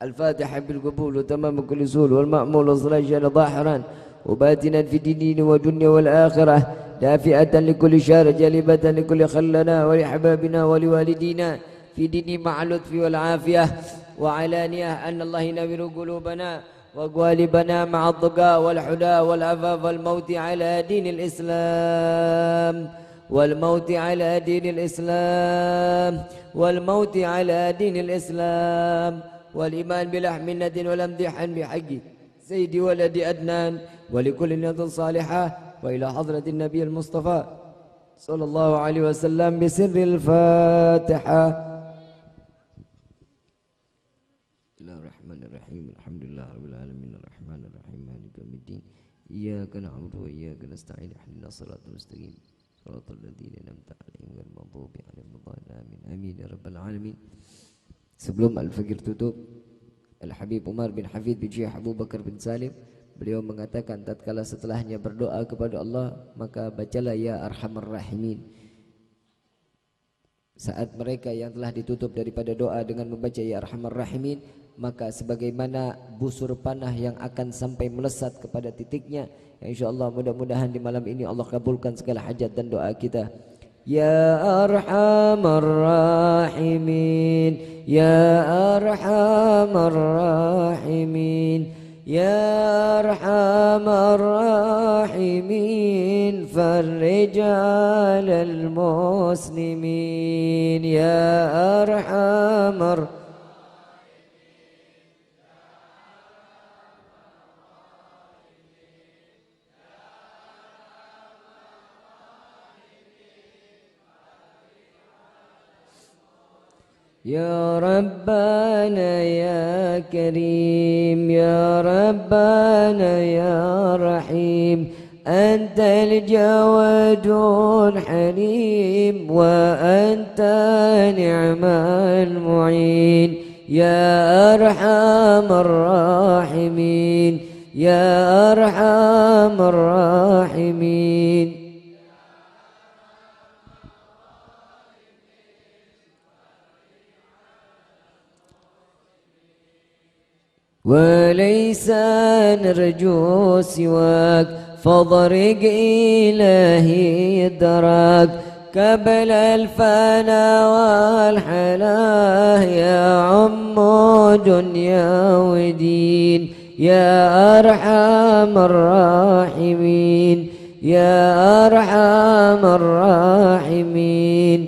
[SPEAKER 2] Al-Fatihah bil qabul wa tamam kulli sul wal ma'mul sallallahu zahiran wa batinan fi dinina wa dunya wal akhirah dafi'atan li kulli syar jalibatan li kulli khallana wa li hababina wa li walidina fi dini ma'al lutfi wal afiyah wa alaniyah anna Allah yunawwiru qulubana وغالبنا مع الضقاء والحدى والعفاف والموت على دين الإسلام والموت على دين الإسلام والموت على دين الإسلام والإيمان بلحم ند والامتحان بحق سيدي ولد أدنان ولكل نية صالحة وإلى حضرة النبي المصطفى صلى الله عليه وسلم بسر الفاتحة. إياك نعبد وإياك نستعين اهدنا الصراط المستقيم صراط الذين أنعمت عليهم غير المغضوب عليهم ولا الضالين آمين يا رب العالمين. Sebelum Al-Fajr tutup, Al-Habib Umar bin Hafidh bin Syekh Abu Bakar bin Salim, beliau mengatakan tatkala setelahnya berdoa kepada Allah, maka bacalah ya Arhamar Rahimin. Saat mereka yang telah ditutup daripada doa dengan membaca ya Arhamar Rahimin, maka sebagaimana busur panah yang akan sampai melesat kepada titiknya, ya insyaallah mudah-mudahan di malam ini Allah kabulkan segala hajat dan doa kita. Ya Arhamar Rahimin, Ya Arhamar Rahimin, Ya Arhamar Rahimin, farrij 'alal muslimin, Ya Arhamar Ya Rabbana Ya Karim, Ya Rabbana Ya Rahim, Antal Jawadul Halim, wa Anta Ni'mal Mu'in, Ya Arhamar Rahimin, Ya Arhamar Rahimin. وليس نرجو سواك فاضرق إلهي الدراك قبل الفنا والحلاه يا عم دنيا ودين يا أرحم الراحمين يا أرحم الراحمين.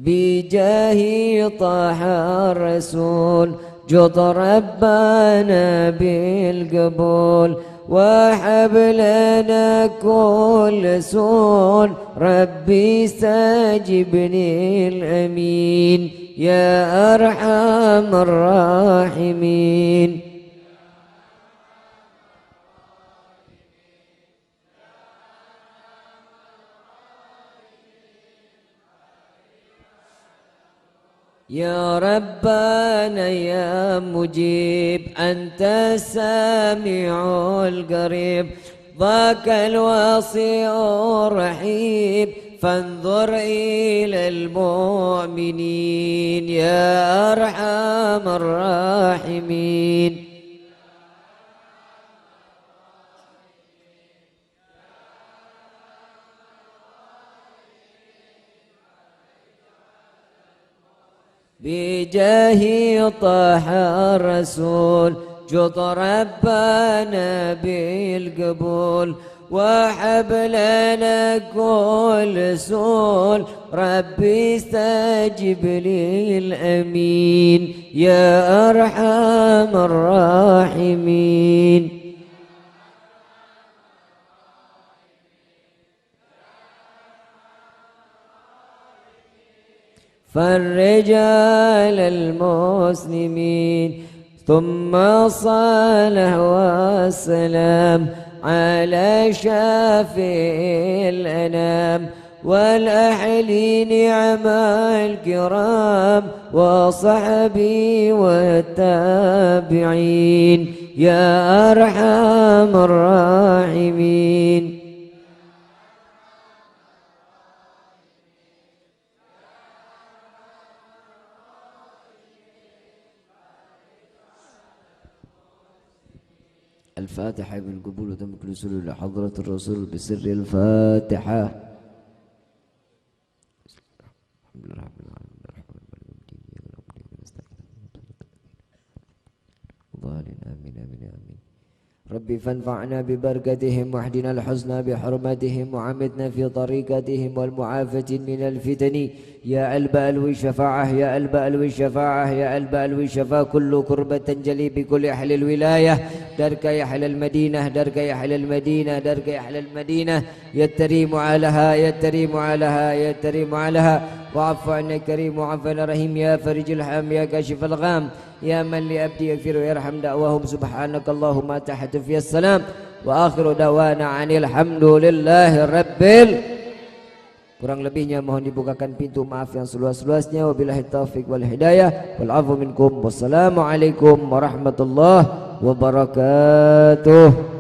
[SPEAKER 2] بجاه طه الرسول جط ربنا بالقبول وهب لنا كل سول ربي استجبني الأمين يا أرحم الراحمين. يا ربنا يا مجيب أنت السامع القريب ذاك الوصي الرحيم فانظر إلى المؤمنين يا أرحم الراحمين. بجاه طه الرسول جط ربنا بالقبول وهب لنا كل سول ربي استجب للأمين يا أرحم الراحمين. فالرجال المسلمين ثم الصلاة والسلام على شافع الأنام والأهل نعم الكرام وصحبي والتابعين يا أرحم الراحمين.
[SPEAKER 1] الفاتحة بالقبول وتم كل سلول لحضرة الرسول بسر الفاتحة. الحمد لله رب العالمين الرحمن الرحيم آمين آمين آمين. ربي فانفعنا ببركتهم واهدنا الحسنى بحرمتهم وعمدنا في طريقتهم والمعافاة من الفتن يا البأل والشفاعة يا البأل والشفاعة يا البأل والشفاعة. كل كربة تنجلي بكل أهل الولاية درك يا أهل المدينة درك يا أهل المدينة درك يا أهل المدينة يتريم علىها يتريم علىها يتريم علىها. وعفو عنا كريم وعفو عنا رحيم يا فرج الحام يا كاشف الغام يا من لأبدي يغفر ويرحم دعواهم سبحانك اللهم تحت في السلام وآخر دعوانا عن الحمد لله رب. Kurang lebihnya mohon dibukakan pintu maaf yang seluas-luasnya. Wabillahi taufiq wal hidayah wal afu minkum. Wassalamualaikum warahmatullahi wabarakatuh.